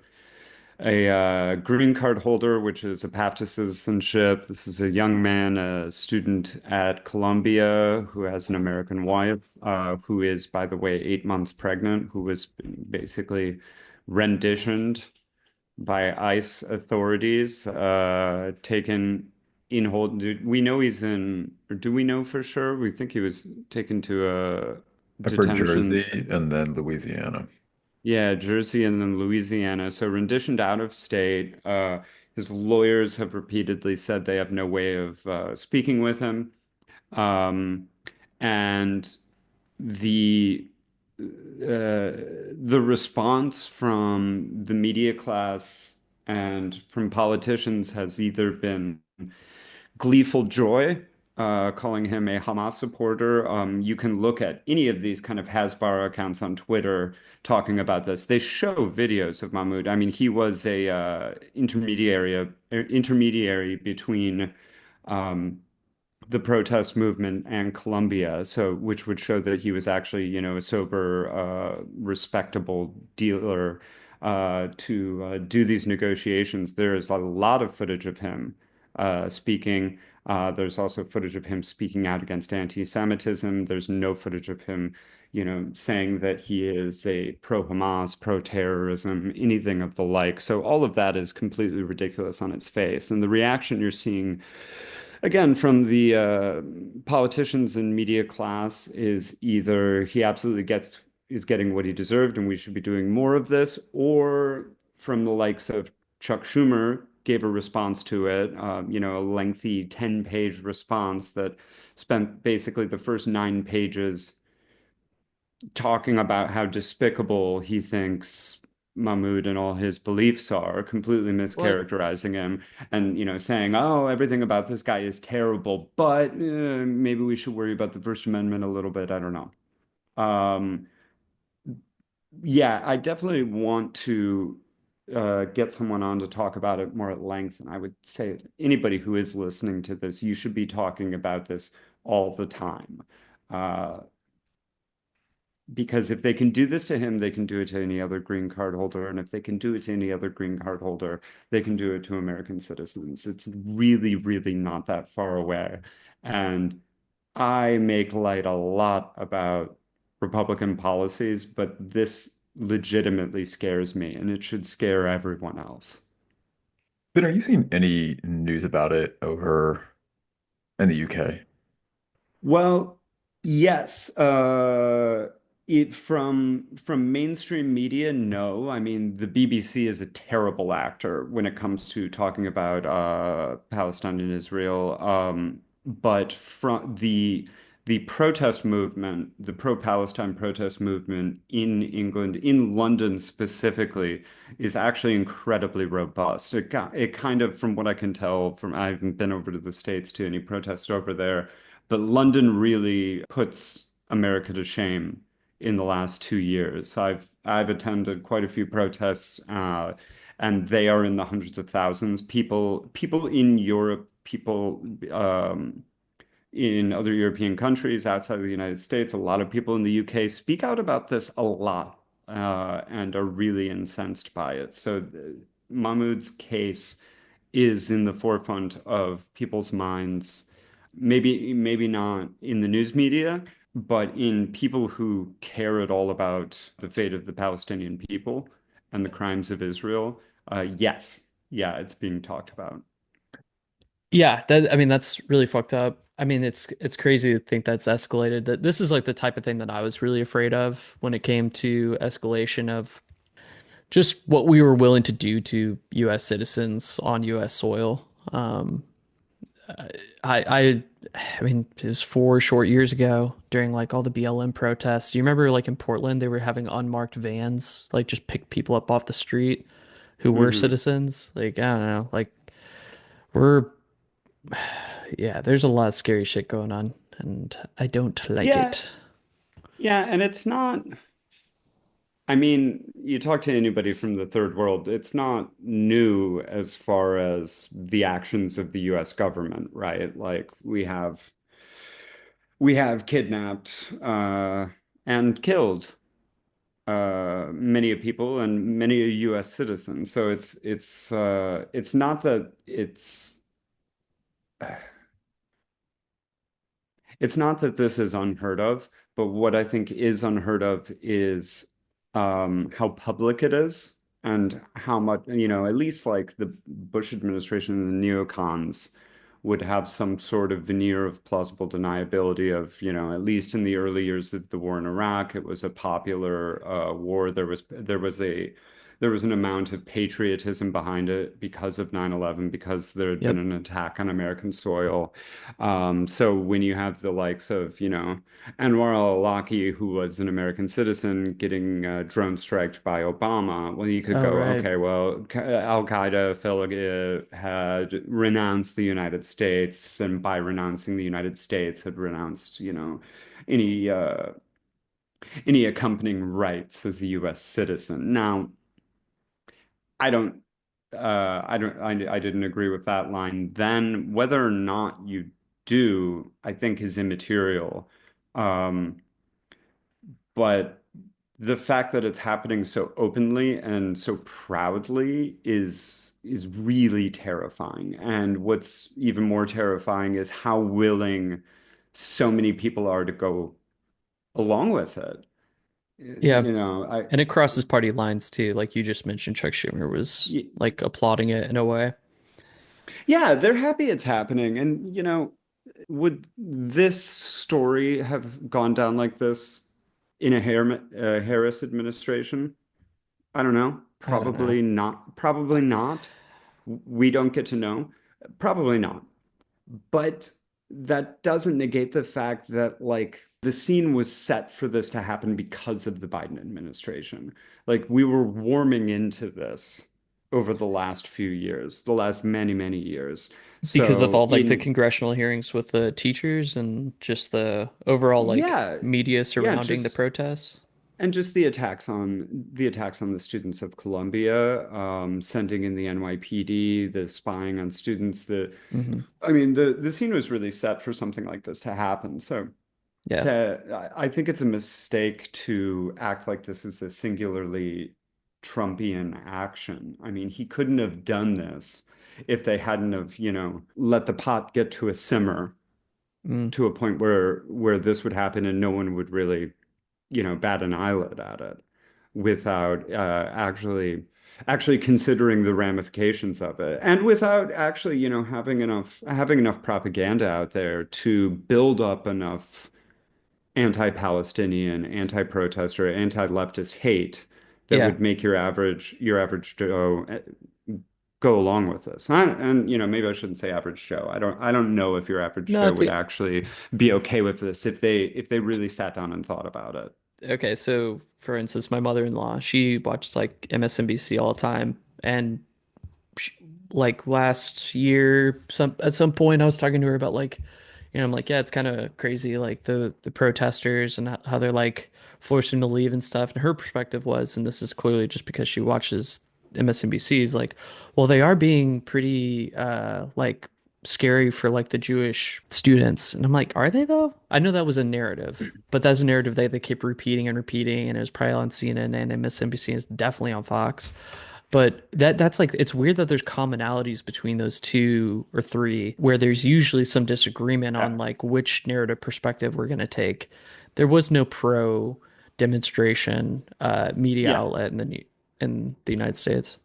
green card holder, which is a path to citizenship. This is a young man, a student at Columbia who has an American wife, who is, by the way, 8 months pregnant, who was basically renditioned by ICE authorities, taken in hold. We know he's in, or do we know for sure? We think he was taken to a I've heard detentions. Jersey and then Louisiana. Yeah, Jersey and then Louisiana. So renditioned out of state. His lawyers have repeatedly said they have no way of speaking with him. Um, and the the response from the media class and from politicians has either been gleeful joy, calling him a Hamas supporter. You can look at any of these kind of Hasbara accounts on Twitter talking about this. They show videos of Mahmoud. I mean, he was a intermediary between um, the protest movement and Colombia, so which would show that he was actually, a sober, respectable dealer to do these negotiations. There is a lot of footage of him speaking. There's also footage of him speaking out against anti-Semitism. There's no footage of him, saying that he is a pro-Hamas, pro-terrorism, anything of the like. So all of that is completely ridiculous on its face. And the reaction you're seeing again, from the politicians and media class is either he absolutely gets is getting what he deserved and we should be doing more of this, or from the likes of Chuck Schumer gave a response to it, a lengthy 10-page response that spent basically the first 9 pages talking about how despicable he thinks Mahmoud and all his beliefs are, completely What? mischaracterizing him and, saying, oh, everything about this guy is terrible, but maybe we should worry about the First Amendment a little bit. I don't know. Um, yeah, I definitely want to get someone on to talk about it more at length. And I would say anybody who is listening to this, you should be talking about this all the time. Uh, Because if they can do this to him, they can do it to any other green card holder. And if they can do it to any other green card holder, they can do it to American citizens. It's really, really not that far away. And I make light a lot about Republican policies, but this legitimately scares me, and it should scare everyone else. Ben, are you seeing any news about it over in the UK? Well, yes. It from mainstream media, no. I mean, the BBC is a terrible actor when it comes to talking about Palestine and Israel. But from the protest movement, the pro-Palestine protest movement in England, in London specifically, is actually incredibly robust. It kind of, from what I can tell, from I haven't been over to the States to any protests over there, but London really puts America to shame in the last 2 years. I've attended quite a few protests, and they are in the hundreds of thousands. People in Europe, people in other European countries outside of the United States, a lot of people in the UK speak out about this a lot, and are really incensed by it. So Mahmoud's case is in the forefront of people's minds, maybe not in the news media, but in people who care at all about the fate of the Palestinian people and the crimes of Israel. Yes, yeah, it's being talked about. Yeah, that I mean that's really fucked up. I mean it's crazy to think that's escalated. That this is like the type of thing that I was really afraid of when it came to escalation of just what we were willing to do to US citizens on US soil. I I mean it was 4 short years ago during like all the BLM protests. Do you remember like in Portland they were having unmarked vans like just pick people up off the street who were Hmm. citizens? Like I don't know, like we're yeah, there's a lot of scary shit going on, and I don't like Yeah, it. yeah, and it's not. I mean, you talk to anybody from the third world, it's not new as far as the actions of the US government, right? Like we have kidnapped and killed many people and many US citizens. So it's not that it's not that this is unheard of, but what I think is unheard of is how public it is and how much, at least like the Bush administration and the neocons would have some sort of veneer of plausible deniability of, at least in the early years of the war in Iraq, it was a popular war. There was an amount of patriotism behind it because of 9/11, because there had been Yep. an attack on American soil. So when you have the likes of, Anwar al-Awlaki, who was an American citizen, getting drone striked by Obama, well, you could Oh, go, right. okay, well, Al-Qaeda had renounced the United States, and by renouncing the United States, had renounced, any any accompanying rights as a U.S. citizen. Now, I don't, I didn't agree with that line then. Whether or not you do, I think is immaterial. Um, but the fact that it's happening so openly and so proudly is really terrifying. And what's even more terrifying is how willing so many people are to go along with it. Yeah. I And it crosses party lines too. Like you just mentioned, Chuck Schumer was y- like applauding it in a way. yeah, they're happy it's happening. And would this story have gone down like this in a Harris administration? I don't know. I don't know. Probably not. Probably not. We don't get to know. Probably not. But that doesn't negate the fact that, like, the scene was set for this to happen because of the Biden administration. Like, we were warming into this over the last few years, the last many, many years. Because of So, all like the congressional hearings with the teachers and just the overall like yeah, media yeah, surrounding the protests. just the attacks on the students of Columbia, sending in the NYPD, the spying on students, Hmm. I mean, the scene was really set for something like this to happen. So Yeah. I think it's a mistake to act like this is a singularly Trumpian action. I mean, he couldn't have done this if they hadn't have, let the pot get to a simmer Mm. to a point where this would happen and no one would really, bat an eyelid at it without actually considering the ramifications of it, and without actually, having enough propaganda out there to build up enough anti-Palestinian, anti-protester, anti-leftist hate that Yeah. would make your average Joe go along with this. And maybe I shouldn't say average Joe. I don't know if your average No, I Joe would think actually be okay with this if they really sat down and thought about it. okay, so for instance, my mother-in-law, she watches like MSNBC all the time and sh like last year at some point I was talking to her about like I'm like, yeah, it's kind of crazy like the protesters and how they're like forcing to leave and stuff. And her perspective was, and this is clearly just because she watches MSNBC, is like, well, they are being pretty like scary for like the Jewish students. And I'm like, are they though? I know that was a narrative, but that's a narrative they keep repeating and repeating, and it was probably on CNN and MSNBC, and it's definitely on Fox. But that's like it's weird that there's commonalities between those two or three where there's usually some disagreement Yeah. on like which narrative perspective we're going to take. There was no pro demonstration media Yeah. outlet in the United States.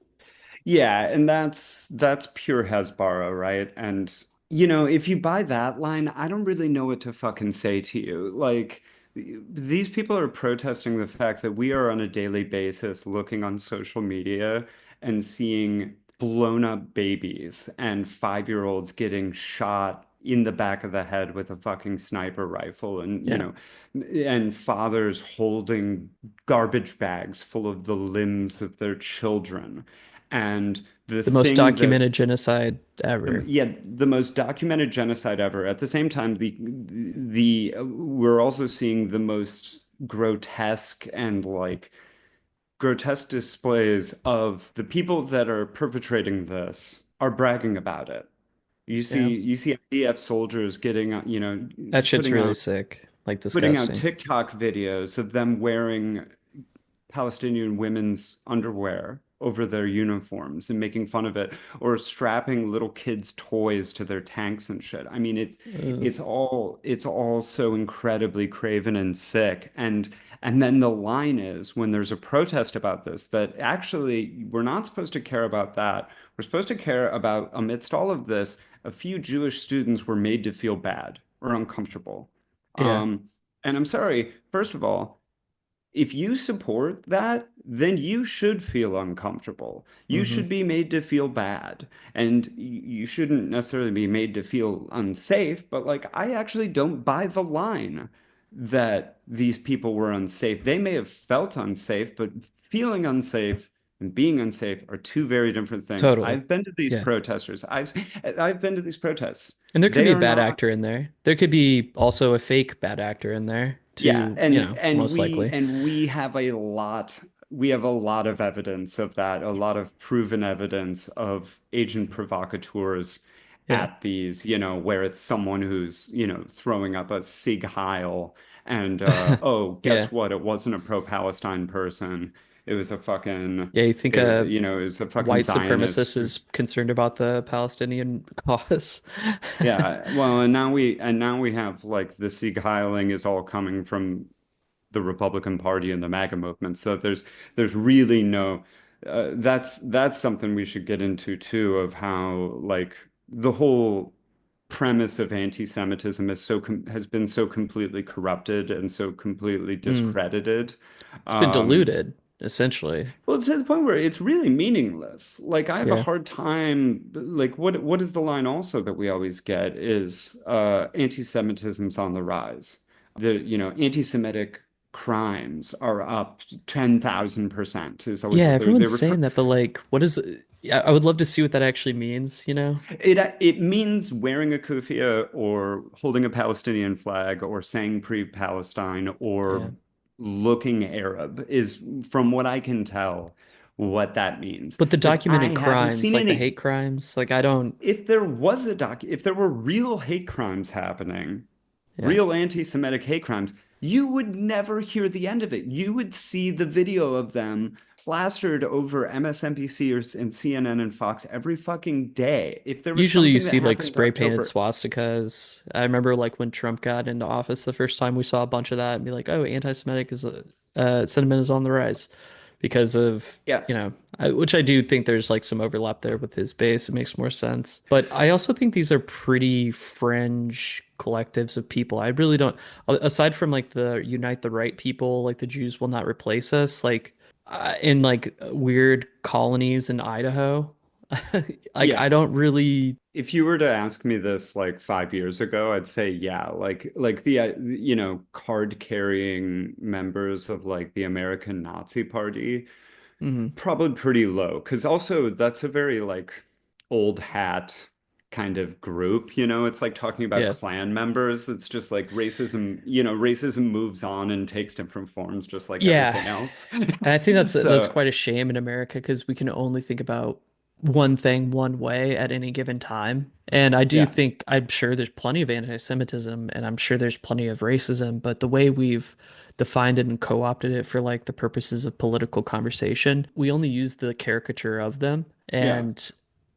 Yeah, and that's pure Hezbollah, right? And if you buy that line, I don't really know what to fucking say to you. Like, these people are protesting the fact that we are on a daily basis looking on social media and seeing blown up babies and 5-year-olds getting shot in the back of the head with a fucking sniper rifle, and Yeah. and fathers holding garbage bags full of the limbs of their children. And the The most thing that documented genocide ever. yeah, the most documented genocide ever. At the same time, the we're also seeing the most grotesque and, like, grotesque displays of the people that are perpetrating this are bragging about it. Yeah. You see IDF soldiers getting, That shit's putting really out sick. Like putting out disgusting. TikTok videos of them wearing Palestinian women's underwear over their uniforms and making fun of it, or strapping little kids' toys to their tanks and shit. I mean, Ugh. it's all so incredibly craven and sick. And then the line is when there's a protest about this that actually we're not supposed to care about that. We're supposed to care about amidst all of this, a few Jewish students were made to feel bad or uncomfortable. Yeah. Um, and I'm sorry, first of all, if you support that, then you should feel uncomfortable. You Hmm. should be made to feel bad. And you shouldn't necessarily be made to feel unsafe, but like, I actually don't buy the line that these people were unsafe. They may have felt unsafe, but feeling unsafe and being unsafe are two very different things. Totally. I've been to these Yeah. protesters. I've been to these protests. And there could They be a are bad not. actor in there. There could be also a fake bad actor in there Yeah, too, you know, most likely. we have a lot of evidence of that, a lot of proven evidence of agent provocateurs Yeah. at these, where it's someone who's, throwing up a Sieg Heil and oh, Yeah. guess what? It wasn't a pro-Palestine person. It was a fucking Yeah, you think it was a fucking white supremacist Zionist. is concerned about the Palestinian cause? Yeah, well, and now we have like the Sieg Heiling is all coming from the Republican Party and the MAGA movement. So there's really no that's something we should get into too of how like the whole premise of anti-Semitism has been so completely corrupted and so completely Mm. discredited. It's been Um, diluted, essentially. well, to the point where it's really meaningless. Like I have a Yeah. hard time. Like what is the line also that we always get is anti-Semitism's on the rise. Anti-Semitic crimes are up 10,000% is always Yeah, what they everyone's refer. saying that, but like, what is I would love to see what that actually means, you know? It means wearing a kufiya or holding a Palestinian flag or saying pre-Palestine Yeah. or looking Arab is, from what I can tell, what that means. But the Because documented I haven't crimes, seen like the any. hate crimes, like I don't, If there were real hate crimes happening, yeah. real anti-Semitic hate crimes, you would never hear the end of it. You would see the video of them plastered over MSNBC and CNN and Fox every fucking day. If there was Usually you something that see like happened in spray painted October, swastikas. I remember like when Trump got into office the first time we saw a bunch of that and be like, oh, anti-Semitic is sentiment is on the rise because of, yeah, you know, which I do think there's like some overlap there with his base. It makes more sense. But I also think these are pretty fringe collectives of people. I really don't, aside from like the unite the right people, like the Jews will not replace us, like in like weird colonies in Idaho. Like I yeah. don't really. If you were to ask me this like 5 years ago, I'd say yeah, like the card carrying members of like the American Nazi Party. Mhm. Probably pretty low, because also that's a very like old hat kind of group, It's like talking about Yeah. Klan members. It's just like racism, racism moves on and takes different forms, just like Yeah. everything else. And I think that's So quite a shame in America because we can only think about one thing one way at any given time. And I do yeah, think I'm sure there's plenty of anti-Semitism and I'm sure there's plenty of racism, but the way we've defined it and co-opted it for like the purposes of political conversation, we only use the caricature of them yeah. and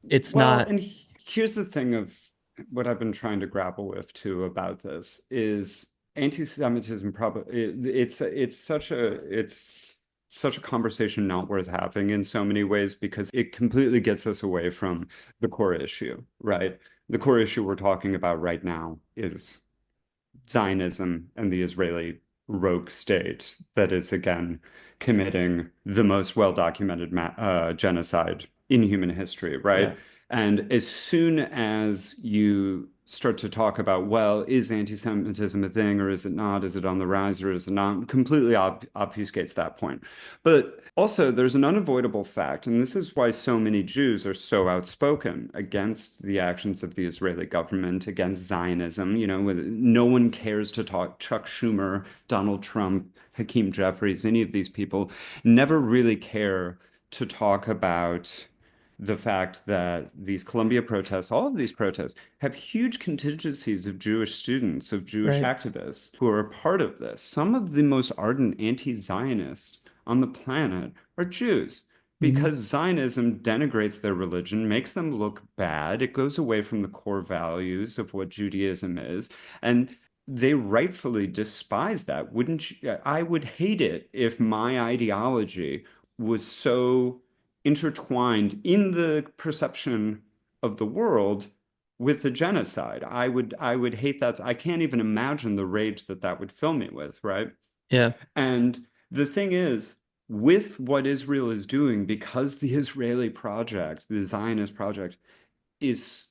it's Well, not, and here's the thing of what I've been trying to grapple with too about this is anti-Semitism probably it's such a conversation not worth having in so many ways because it completely gets us away from the core issue, right? The core issue we're talking about right now is Zionism and the Israeli rogue state that is again committing the most well-documented genocide in human history, yeah. right? And as soon as you start to talk about, well, is anti-Semitism a thing or is it not? Is it on the rise or is it not? Completely obfuscates that point. But also, there's an unavoidable fact, and this is why so many Jews are so outspoken against the actions of the Israeli government, against Zionism. No one cares to talk. Chuck Schumer, Donald Trump Hakeem Jeffries, any of these people never really care to talk about the fact that these Columbia protests, all of these protests, have huge contingencies of Jewish students, of Jewish Right. activists who are a part of this. Some of the most ardent anti-Zionists on the planet are Jews Hmm. because Zionism denigrates their religion, makes them look bad. It goes away from the core values of what Judaism is. And they rightfully despise that. Wouldn't you? I would hate it if my ideology was so intertwined in the perception of the world with the genocide. I would hate that. I can't even imagine the rage that that would fill me with, right? Yeah. And the thing is, with what Israel is doing, because the Israeli project, the Zionist project, is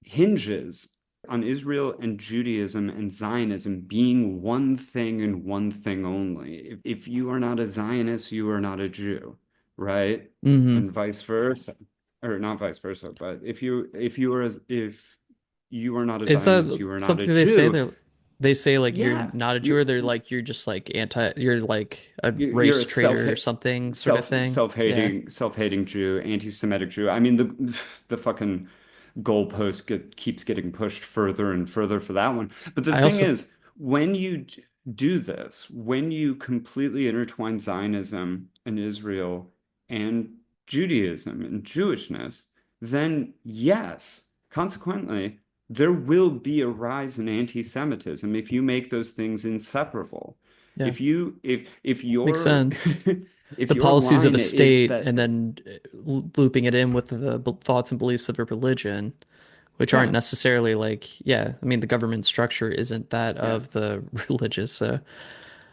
hinges on Israel and Judaism and Zionism being one thing and one thing only. If you are not a Zionist, you are not a Jew, right? Hmm. And vice versa, or not vice versa, but if you are not a Is Zionist, that you are not a something they say? Jew. They say like you're Yeah, not a Jew, you or they're like you're just like anti, you're like a you're race a traitor or something sort of thing. Yeah. self-hating Jew, anti-Semitic Jew. I mean the fucking keeps getting pushed further and further for that one. But the I thing also, is, when you do this, when you completely intertwine Zionism and Israel and Judaism and Jewishness, then yes, consequently, there will be a rise in anti-Semitism if you make those things inseparable. yeah, If makes your sense. if The your policies of line a is state that and then looping it in with the thoughts and beliefs of a religion, which aren't yeah, necessarily like, yeah, I mean, the government structure isn't that yeah. of the religious. So,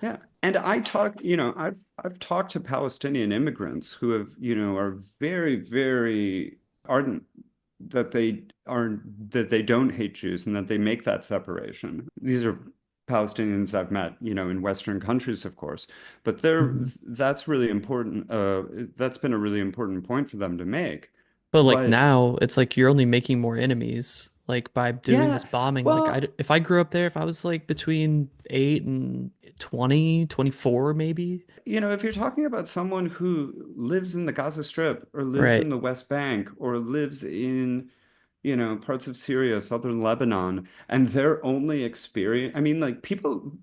Yeah. And I talk, I've talked to Palestinian immigrants who have, are very, very ardent that they don't hate Jews and that they make that separation. These are Palestinians I've met, in Western countries, of course, but mhm. that's really important. That's been a really important point for them to make. But like But now, it's like you're only making more enemies. Like by doing this yeah, bombing, like well, if I grew up there, if I was like between 8 and 20, 24, maybe. if you're talking about someone who lives in the Gaza Strip or lives in Right. the West Bank or lives in, parts of Syria, southern Lebanon, and their only experience, I mean, like people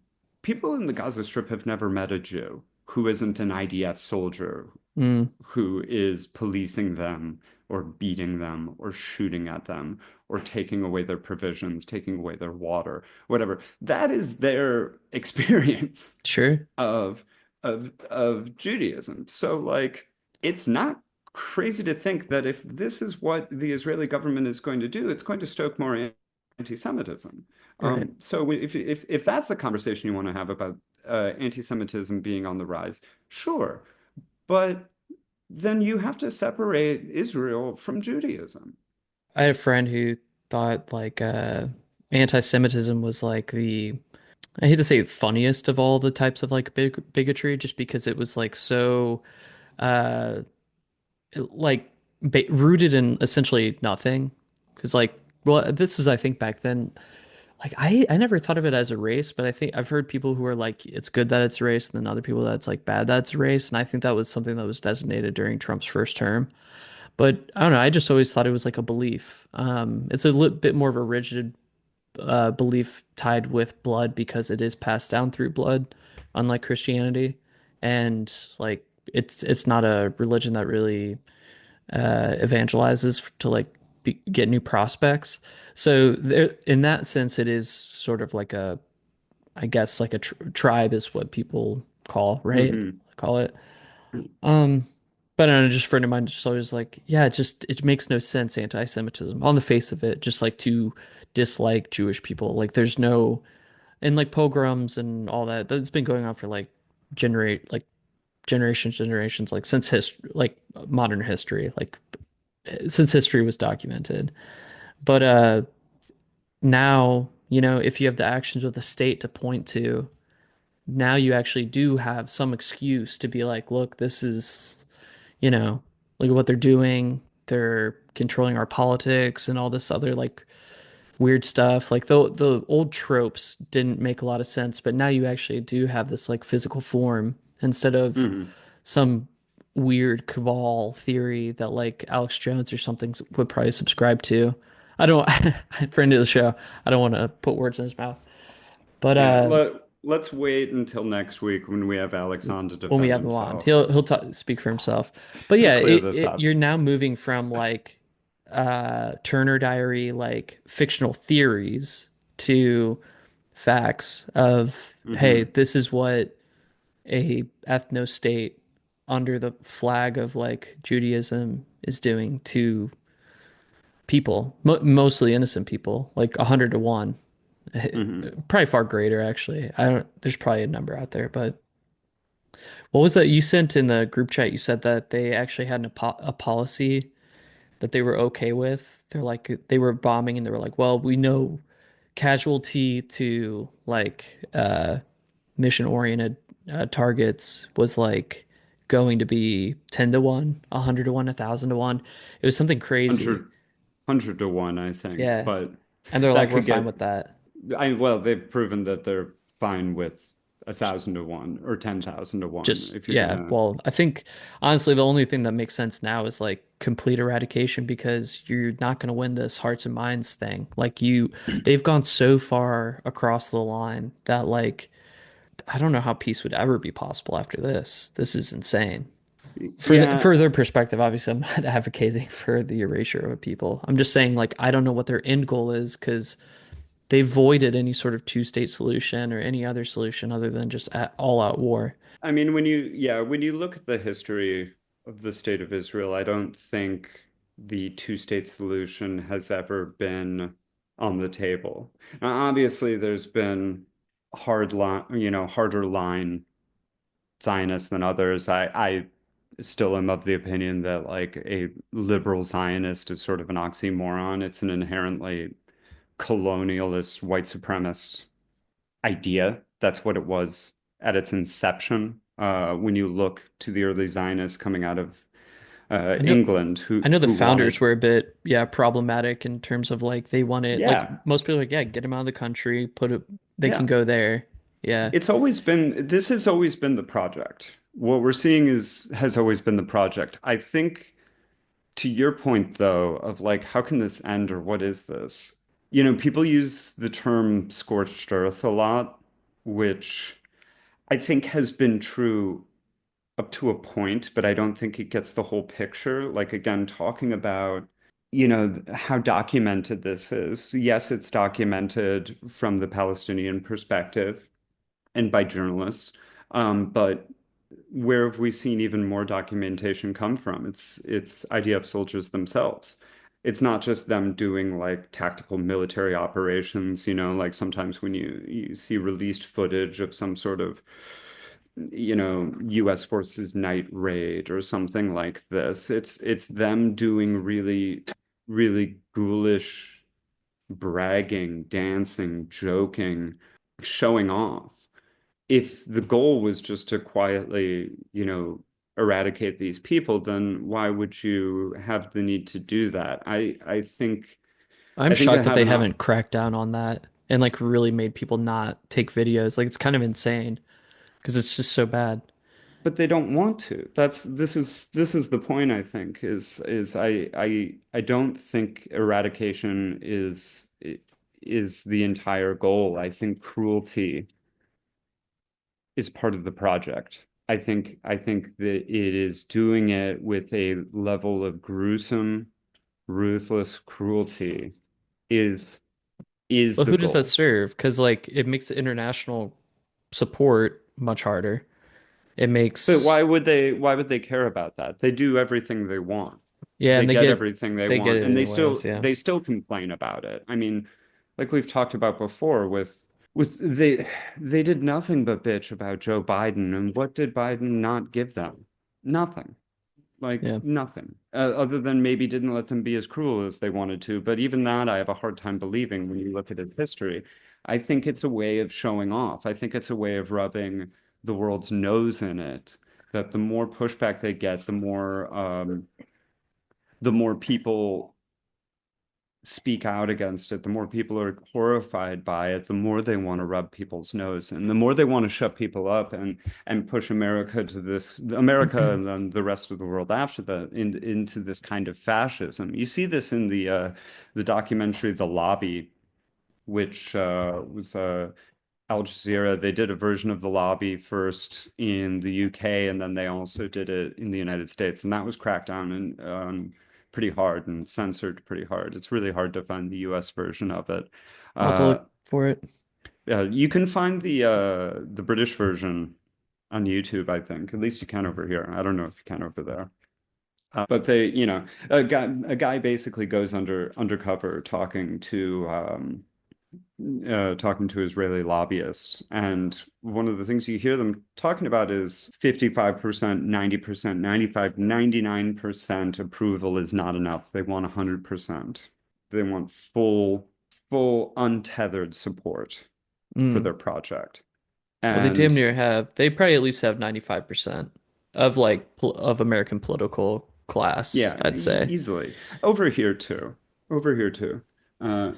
in the Gaza Strip have never met a Jew who isn't an IDF soldier Mm, who is policing them or beating them or shooting at them or taking away their provisions, taking away their water, whatever. That is their experience sure. of of Judaism. So like it's not crazy to think that if this is what the Israeli government is going to do, it's going to stoke more anti-Semitism. Right. So if that's the conversation you want to have about anti-Semitism being on the rise, sure, but then you have to separate Israel from Judaism. I had a friend who thought like anti-Semitism was like I hate to say funniest of all the types of like bigotry just because it was like so uh like rooted in essentially nothing. Because like, well, this is I think back then, like I never thought of it as a race, but I think I've heard people who are like it's good that it's a race, and then other people that's like bad that it's a race, and I think that was something that was designated during Trump's first term. But I don't know, I just always thought it was like a belief. It's a little bit more of a rigid belief tied with blood because it is passed down through blood, unlike Christianity, and like it's not a religion that really evangelizes to like get new prospects. So there, in that sense, it is sort of like a, I guess like a tribe is what people call, right? Hmm. Call it. Um, but I don't know, just a friend of mine just always like, yeah, it makes no sense, anti-Semitism on the face of it, just like to dislike Jewish people. Like there's no, and like pogroms and all that, that's been going on for like generations, like since history, like modern history, like since history was documented. But now, if you have the actions of the state to point to, now you actually do have some excuse to be like, look, this is, you know, look at what they're doing. They're controlling our politics and all this other like weird stuff. Like the old tropes didn't make a lot of sense, but now you actually do have this like physical form instead of Hmm. some weird cabal theory that like Alex Jones or something would probably subscribe to. I don't, friend of the show. I don't want to put words in his mouth, but Yeah, let's wait until next week when we have Alex on to when we defend have him on, himself. he'll speak for himself. But yeah, Clear this you're up. now moving from like Turner Diary like fictional theories to facts of hey, Hmm. this is what a ethno state under the flag of like Judaism is doing to people, mostly innocent people, like 100 to 1. Hmm. Probably far greater actually. I don't there's probably a number out there, but what was that you sent in the group chat? You said that they actually had a policy that they were okay with. They're like they were bombing and they were like, well, we know casualty to like mission oriented targets was like going to be 10 to 1, 100 to 1, 1,000 to 1. It was something crazy. 100 to 1, I think, Yeah. but And they're like, that we're could fine get with that. well, they've proven that they're fine with 1,000 to 1 or 10,000 to 1 Just, if you're yeah. gonna. Well, I think honestly, the only thing that makes sense now is like complete eradication because you're not going to win this hearts and minds thing. Like they've gone so far across the line that like, I don't know how peace would ever be possible after this. This is insane. For Yeah, their perspective, obviously, I'm not advocating for the erasure of a people. I'm just saying, like, I don't know what their end goal is because they voided any sort of two-state solution or any other solution other than just all-out war. I mean, when you look at the history of the state of Israel, I don't think the two-state solution has ever been on the table. Now, obviously, there's been harder line Zionists than others. I still am of the opinion that like a liberal Zionist is sort of an oxymoron. It's an inherently colonialist, white supremacist idea. That's what it was at its inception. When you look to the early Zionists coming out of I know England, I know the who founders wanted, were a bit, yeah, problematic in terms of like they wanted like yeah, most people are like, yeah, get them out of the country, put it they can yeah. go there. Yeah. This has always been the project. What we're seeing is has always been the project. I think to your point though, of like, how can this end or what is this? You know, people use the term scorched earth a lot, which I think has been true up to a point, but I don't think it gets the whole picture. Like, again, talking about, how documented this is. Yes, it's documented from the Palestinian perspective and by journalists. But where have we seen even more documentation come from? It's IDF soldiers themselves. It's not just them doing like tactical military operations, like sometimes when you see released footage of some sort of, US forces night raid or something like this. It's them doing really, really ghoulish bragging, dancing, joking, showing off. If the goal was just to quietly, eradicate these people, then why would you have the need to do that? I'm I think they shocked that have they an haven't op cracked down on that and like really made people not take videos. Like it's kind of insane because it's just so bad. but they don't want to. This is the point, I think, is I don't think eradication is the entire goal. I think cruelty is part of the project. I think that it is doing it with a level of gruesome, ruthless cruelty is is But the who does that goal. serve? Because like it makes the international support much harder. It But makes why would they care about that? They do everything they want. yeah, They and get everything they they get want it and anyways. Yeah, they still complain about it. I mean, like we've talked about before with they did nothing but bitch about Joe Biden and what did Biden not give them? Nothing. Like yeah. nothing, other than maybe didn't let them be as cruel as they wanted to. But even that, I have a hard time believing when you look at his history. I think it's a way of showing off. I think it's a way of rubbing the world's nose in it. That the more pushback they get, the more people speak out against it, the more people are horrified by it, the more they want to rub people's nose and the more they want to shut people up and push America and then the rest of the world after that into this kind of fascism. You see this in the documentary The Lobby, which was Al Jazeera. They did a version of The Lobby first in the UK, and then they also did it in the United States, and that was cracked down and pretty hard and censored pretty hard. It's really hard to find the US version of it. I'll have to Uh, look for it. yeah, you can find the British version on YouTube, I think. At least you can over here. I don't know if you can over there. But a guy basically goes undercover talking to Israeli lobbyists. And one of the things you hear them talking about is 55%, 90%, 95, 99% approval is not enough. They want 100%. They want full untethered support for Mm. their project. Well, they damn And near have. They probably at least have 95% of of American political class, yeah, I'd say. easily. Over here too. Over here too. Uh,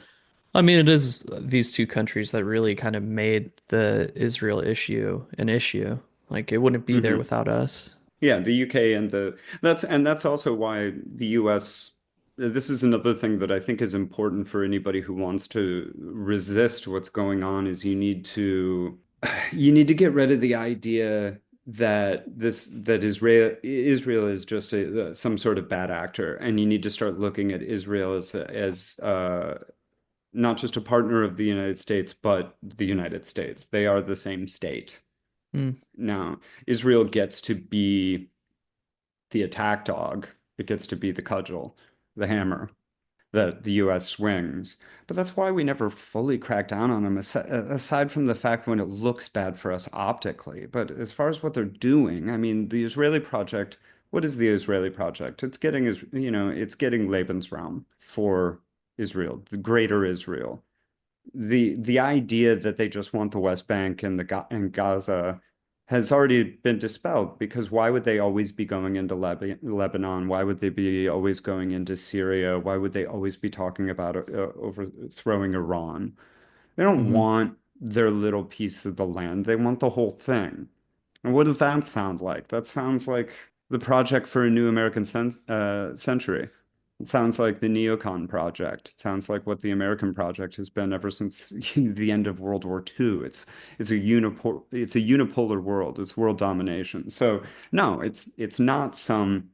I mean, it is these two countries that really kind of made the Israel issue an issue. Like it wouldn't be there mhm. without us. Yeah, the UK and that's also why the US, this is another thing that I think is important for anybody who wants to resist what's going on is you need to get rid of the idea that Israel is just some sort of bad actor, and you need to start looking at Israel as not just a partner of the United States, but the United States. They are the same state. Mm. Now, Israel gets to be the attack dog. It gets to be the cudgel, the hammer that the US swings. But that's why we never fully crack down on them, aside from the fact when it looks bad for us optically. But as far as what they're doing, I mean, the Israeli project, what is the Israeli project? It's getting Lebensraum for Israel, the greater Israel. The idea that they just want the West Bank and Gaza has already been dispelled because why would they always be going into Lebanon? Why would they be always going into Syria? Why would they always be talking about overthrowing Iran? They don't Hmm. want their little piece of the land. They want the whole thing. And what does that sound like? That sounds like the project for a new American century. It sounds like the neocon project. It sounds like what the American project has been ever since the end of World War II. It's a unipolar world. It's world domination. So no, it's not some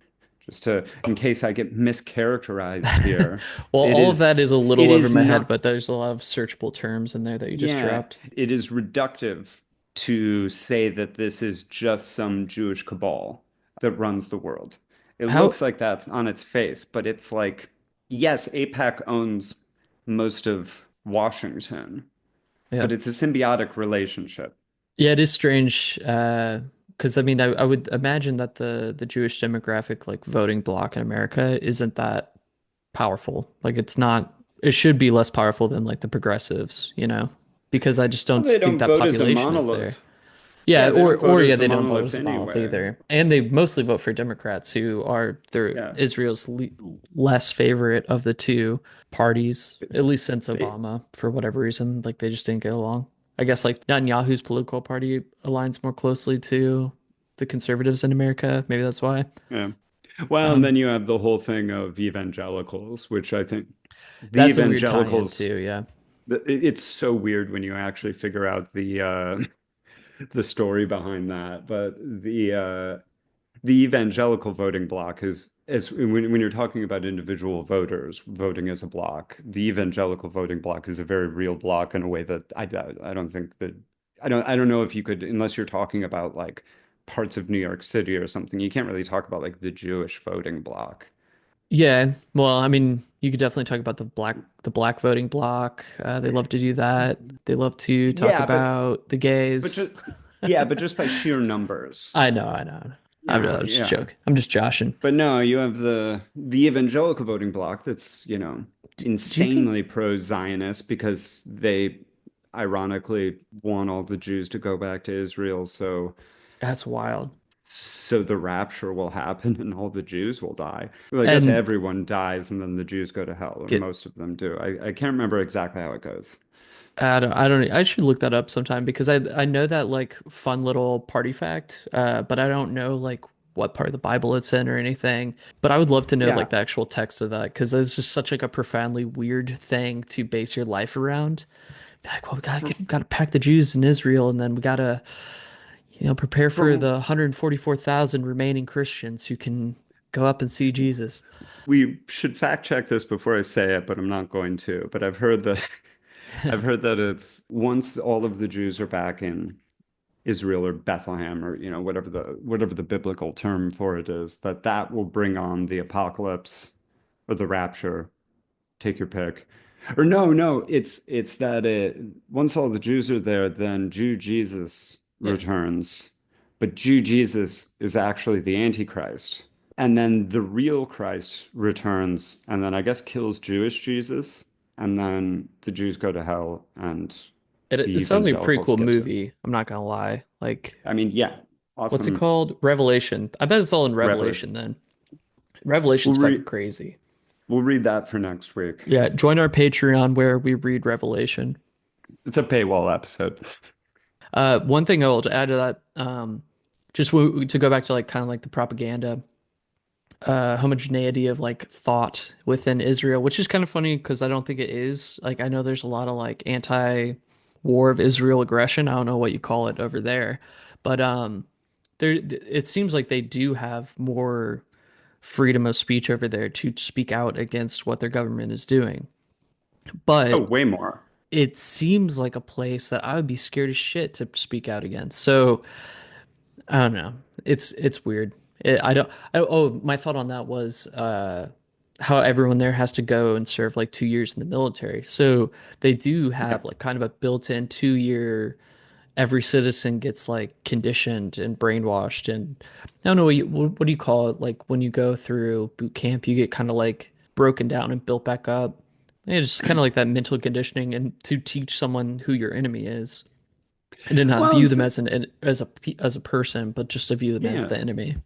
just to in case I get mischaracterized here. Well, It all of is that is a it little over is my head, not but there's a lot of searchable terms in there that you just yeah, dropped. it is reductive to say that this is just some Jewish cabal that runs the world. It How, looks like that on its face, but it's like, yes, APAC owns most of Washington, yeah. but it's a symbiotic relationship. Yeah, it is strange. Because I mean, I would imagine that the Jewish demographic, like voting bloc in America, isn't that powerful. Like it's not, it should be less powerful than like the progressives, because I just Well, don't they think don't that vote as a population is there. monolith. Yeah, Yeah, they don't vote or yeah, as a they don't vote monolith as a monolth anyway. either. And they mostly vote for Democrats who are Yeah. Israel's le less favorite of the two parties, at least since They, Obama, for whatever reason. Like they just didn't get along. I guess like Netanyahu's political party aligns more closely to the conservatives in America. Maybe that's why. yeah. Well, and Um, then you have the whole thing of evangelicals, which I think the that's a weird tie-in evangelicals, too, yeah. it's so weird when you actually figure out the story behind that. But the evangelical voting bloc is when you're talking about individual voters voting as a bloc, the evangelical voting bloc is a very real bloc in a way that I don't think that I don't know if you could unless you're talking about like parts of New York City or something. You can't really talk about like the Jewish voting bloc. Yeah, well, I mean, you could definitely talk about the black voting bloc. They love to do that. They love to talk Yeah, about the but gays. just yeah, but just by sheer numbers. I know, I know. Yeah, I'm just yeah. joking. I'm just joshing. But no, you have the evangelical voting bloc that's, Do you think insanely pro-Zionist because they ironically want all the Jews to go back to Israel. So that's wild? so the rapture will happen and all the Jews will die. Well, I guess And everyone dies and then the Jews go to hell, or get most of them do. I can't remember exactly how it goes. I should look that up sometime because I know that like fun little party fact, but I don't know like what part of the Bible it's in or anything. But I would love to know like Yeah. the actual text of that because it's just such like a profoundly weird thing to base your life around. Be like, well, we gotta pack the Jews in Israel, and then we gotta, prepare for But the 144,000 remaining Christians who can go up and see Jesus. we should fact check this before I say it, but I'm not going to. But I've heard that I've heard that it's once all of the Jews are back in Israel or Bethlehem or whatever the biblical term for it is, that that will bring on the apocalypse or the rapture. Take your pick. Or no, it's that once all the Jews are there, then Jew Jesus Yeah. returns. But Jew Jesus is actually the Antichrist. And then the real Christ returns and then I guess kills Jewish Jesus. And then the Jews go to hell and the It sounds like a pretty evangelicals cool get to. movie. I'm not gonna lie. Like, I mean, yeah, what's it awesome called? Revelation. I bet it's all in revelation. Revelation then. We'll Revelation's fucking read crazy. we'll read that for next week. Yeah, join our Patreon where we read Revelation. It's a paywall episode. One thing I will add to that, just to go back to like kind of like the propaganda, homogeneity of like thought within Israel, which is kind of funny because I don't think it is. Like I know there's a lot of like anti-war of Israel aggression. I don't know what you call it over there, but there it seems like they do have more freedom of speech over there to speak out against what their government is doing. Oh, But way more. it seems like a place that I would be scared as shit to speak out against. So I don't know. It's weird. I don't. Oh, my thought on that was how everyone there has to go and serve like 2 years in the military. So they do Yeah. have like kind of a built-in 2 year. Every citizen gets like conditioned and brainwashed, and I don't know what do you call it? Like when you go through boot camp, you get kind of like broken down and built back up. Yeah, just kind of like that mental conditioning, and to teach someone who your enemy is and to not Well, view them as as a person, but just to view them as yeah. the enemy.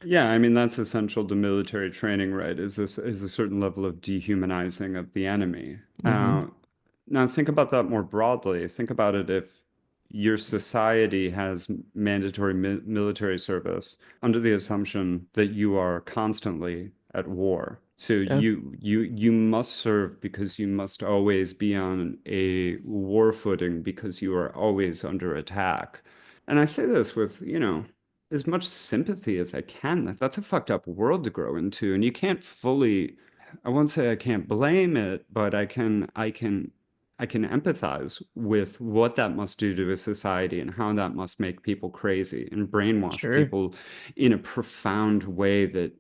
Yeah, I mean that's essential to military training, right? Is a certain level of dehumanizing of the enemy. Hmm. Now think about that more broadly. Think about it if your society has mandatory military service under the assumption that you are constantly at war. So Yeah, you must serve because you must always be on a war footing because you are always under attack. And I say this with, as much sympathy as I can. That's a fucked up world to grow into, and you can't fully, I won't say I can't blame it, but I can empathize with what that must do to a society and how that must make people crazy and brainwash sure. people in a profound way that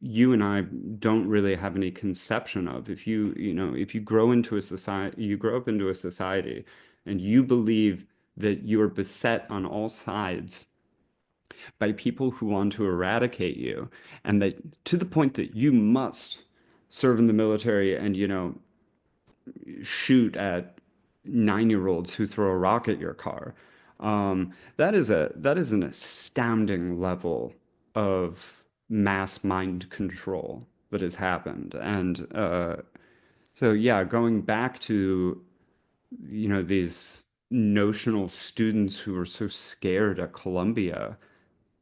you and I don't really have any conception of. If you grow into a society, you grow up into a society and you believe that you're beset on all sides by people who want to eradicate you, and that to the point that you must serve in the military and, shoot at 9-year-olds who throw a rock at your car. That is an astounding level of mass mind control that has happened. And so yeah, going back to, these notional students who were so scared at Columbia.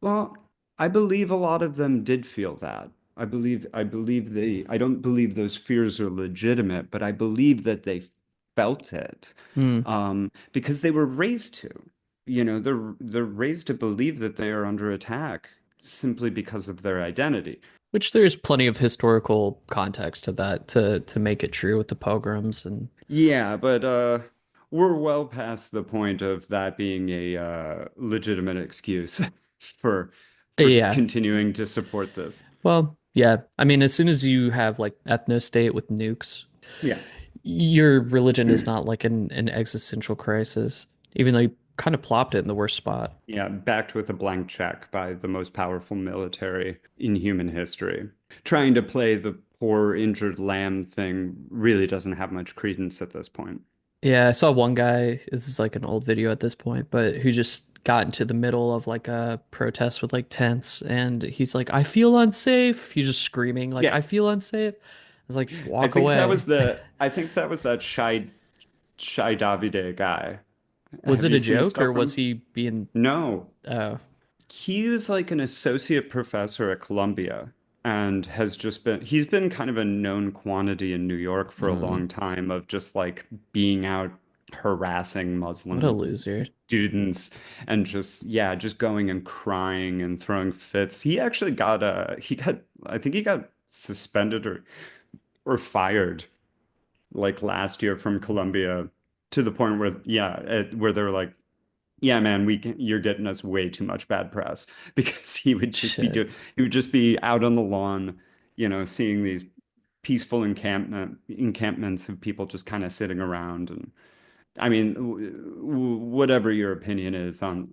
Well, I believe a lot of them did feel that. I don't believe those fears are legitimate, but I believe that they felt it, Hmm. because they were raised to. They're raised to believe that they are under attack simply because of their identity. Which there's plenty of historical context to that to make it true with the pogroms and Yeah, but we're well past the point of that being a legitimate excuse for yeah. continuing to support this. Well, yeah. I mean, as soon as you have like ethno state with nukes, Yeah. your religion is not like an existential crisis, even though you kind of plopped it in the worst spot. Yeah, backed with a blank check by the most powerful military in human history. Trying to play the poor injured lamb thing really doesn't have much credence at this point. Yeah, I saw one guy, this is like an old video at this point, but who just got into the middle of like a protest with like tents, and he's like, I feel unsafe. He's just screaming like, Yeah. I feel unsafe. I was like, walk away. I think that was that Shy Davide guy. Was Have it you a seen joke or stuff was from? he being No. oh He was like an associate professor at Columbia and he's been kind of a known quantity in New York for a mm, long time of just like being out harassing what a Muslim loser. students and just yeah, just going and crying and throwing fits. He got I think he got suspended or fired like last year from Columbia to the point where where they're like yeah, man, you're getting us way too much bad press because Shit. he would just be out on the lawn, seeing these peaceful encampments of people just kind of sitting around and I mean, whatever your opinion is on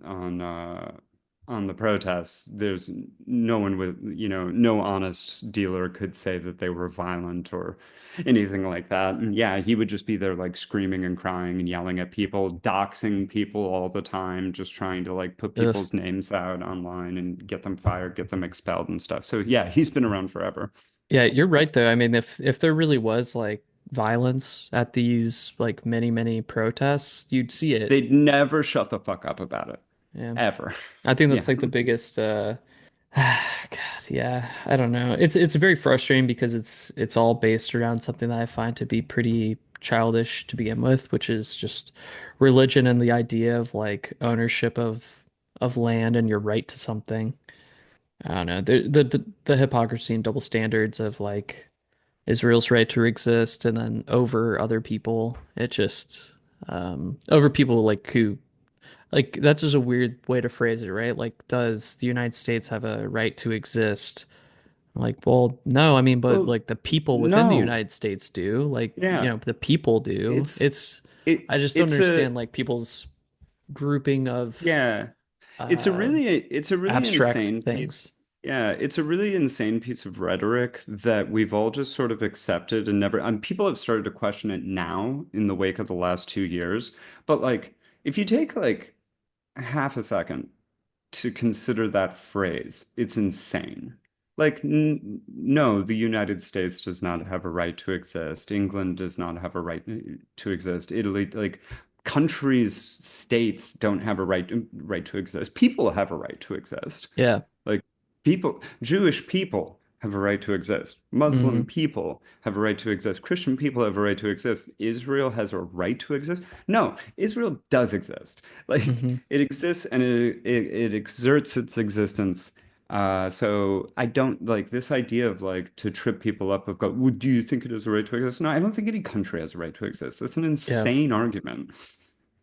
the protests, there's no one with, no honest dealer could say that they were violent or anything like that. And yeah, he would just be there like screaming and crying and yelling at people, doxing people all the time, just trying to like put Ugh. people's names out online and get them fired, get them expelled and stuff. So yeah, he's been around forever. Yeah, you're right though. I mean, if there really was like violence at these like many protests, you'd see it. They'd never shut the fuck up about it, Yeah. ever. I think Yeah. that's like the biggest God, yeah, I don't know. It's very frustrating because it's all based around something that I find to be pretty childish to begin with, which is just religion and the idea of like ownership of land and your right to something. I don't know. The hypocrisy and double standards of like Israel's right to exist and then over other people. It just over people like who like that's just a weird way to phrase it, right? Like, does the United States have a right to exist? Like, well, no, I mean, but Well, like the people within the no. United States do. Like, Yeah. the people do. It's I just don't it's a understand like people's grouping of yeah. uh It's a really abstract insane piece. things. Yeah, it's a really insane piece of rhetoric that we've all just sort of accepted and never and people have started to question it now in the wake of the last 2 years. But like if you take like half a second to consider that phrase. It's insane. Like, n no, the United States does not have a right to exist. England does not have a right to exist. Italy, like, countries, states don't have a right to exist. People have a right to exist. Yeah. Like Jewish people have a right to exist. Hmm. Muslim people have a right to exist. Christian people have a right to exist. Israel has a right to exist. No, Israel does exist. Like Hmm. it exists and it exerts its existence. So I don't like this idea of like to trip people up of go, well, do you think it has a right to exist? No, I don't think any country has a right to exist. That's an Yeah. insane argument.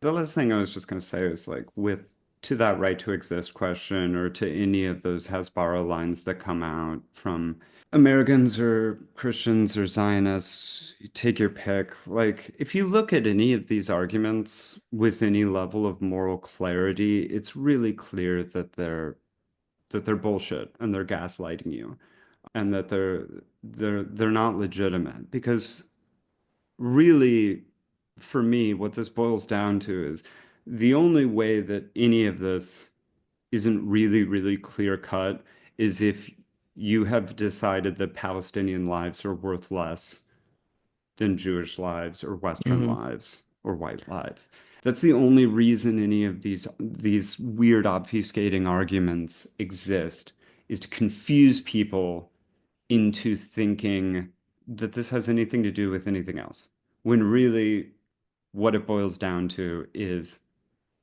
The last thing I was just going to say is like with to that right to exist question or to any of those Hasbara lines that come out from Americans or Christians or Zionists, take your pick. Like if you look at any of these arguments with any level of moral clarity, it's really clear that they're bullshit and they're gaslighting you and that they're not legitimate because really, for me, what this boils down to is the only way that any of this isn't really clear cut is if you have decided that Palestinian lives are worth less than Jewish lives or Western Hmm. lives or white lives. That's the only reason any of these weird obfuscating arguments exist, is to confuse people into thinking that this has anything to do with anything else. When really what it boils down to is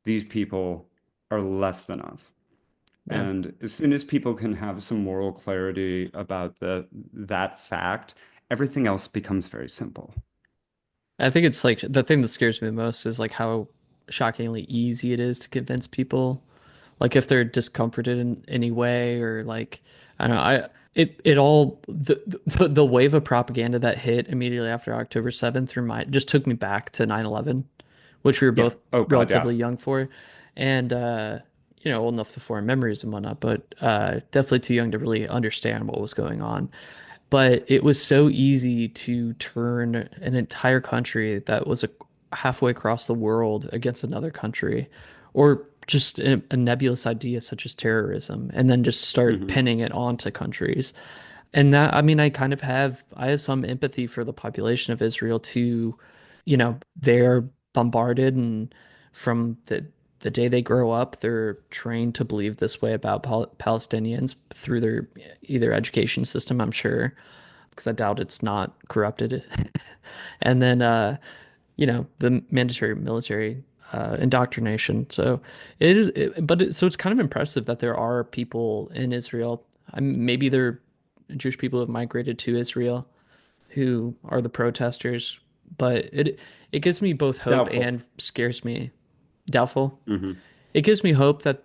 these people are less than us. Yeah. And as soon as people can have some moral clarity about that fact, everything else becomes very simple. I think it's like the thing that scares me the most is like how shockingly easy it is to convince people. Like if they're discomforted in any way or like I don't know, it all the wave of propaganda that hit immediately after October 7th just took me back to 9/11, which we were Yeah. both Oh God, yeah. relatively young for. And old enough to form memories and whatnot, but definitely too young to really understand what was going on. But it was so easy to turn an entire country that was halfway across the world against another country, or just a nebulous idea such as terrorism and then just start Hmm. pinning it onto countries. And that, I mean, I have some empathy for the population of Israel to, they're bombarded and from the day they grow up, they're trained to believe this way about Palestinians through their either education system, I'm sure, because I doubt it's not corrupted. And then, the mandatory military indoctrination. So so it's kind of impressive that there are people in Israel. Maybe they're Jewish people who have migrated to Israel who are the protesters, but it gives me both hope Doubtful. and scares me. Doubtful. Hmm. It gives me hope that,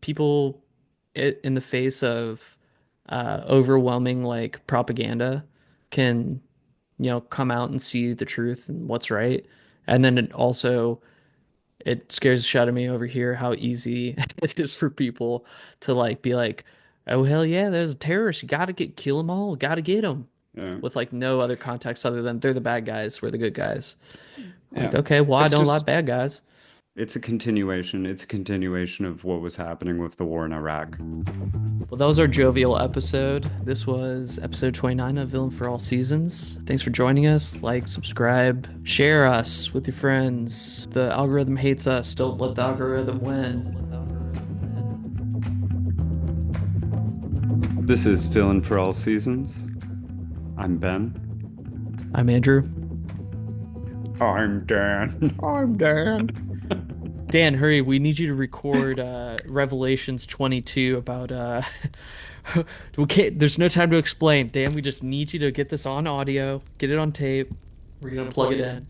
people in the face of overwhelming like propaganda can, come out and see the truth and what's right. And then it scares the shit out of me over here how easy it is for people to like be like, oh hell yeah, there's a terrorist. You gotta kill them all. Gotta get them Yeah. with like no other context other than they're the bad guys. We're the good guys. Like, Yeah. okay, well, I It's don't like just, bad guys. it's a continuation. It's a continuation of what was happening with the war in Iraq. Well, that was our jovial episode. This was episode 29 of Villain for All Seasons. Thanks for joining us. Like, subscribe, share us with your friends. The algorithm hates us. Don't let the algorithm win. This is Villain for All Seasons. I'm Ben. I'm Andrew. I'm Dan. I'm Dan. Dan, hurry. We need you to record Revelations 22 about we can't, there's no time to explain. Dan, we just need you to get this on audio, get it on tape. We're gonna plug it in.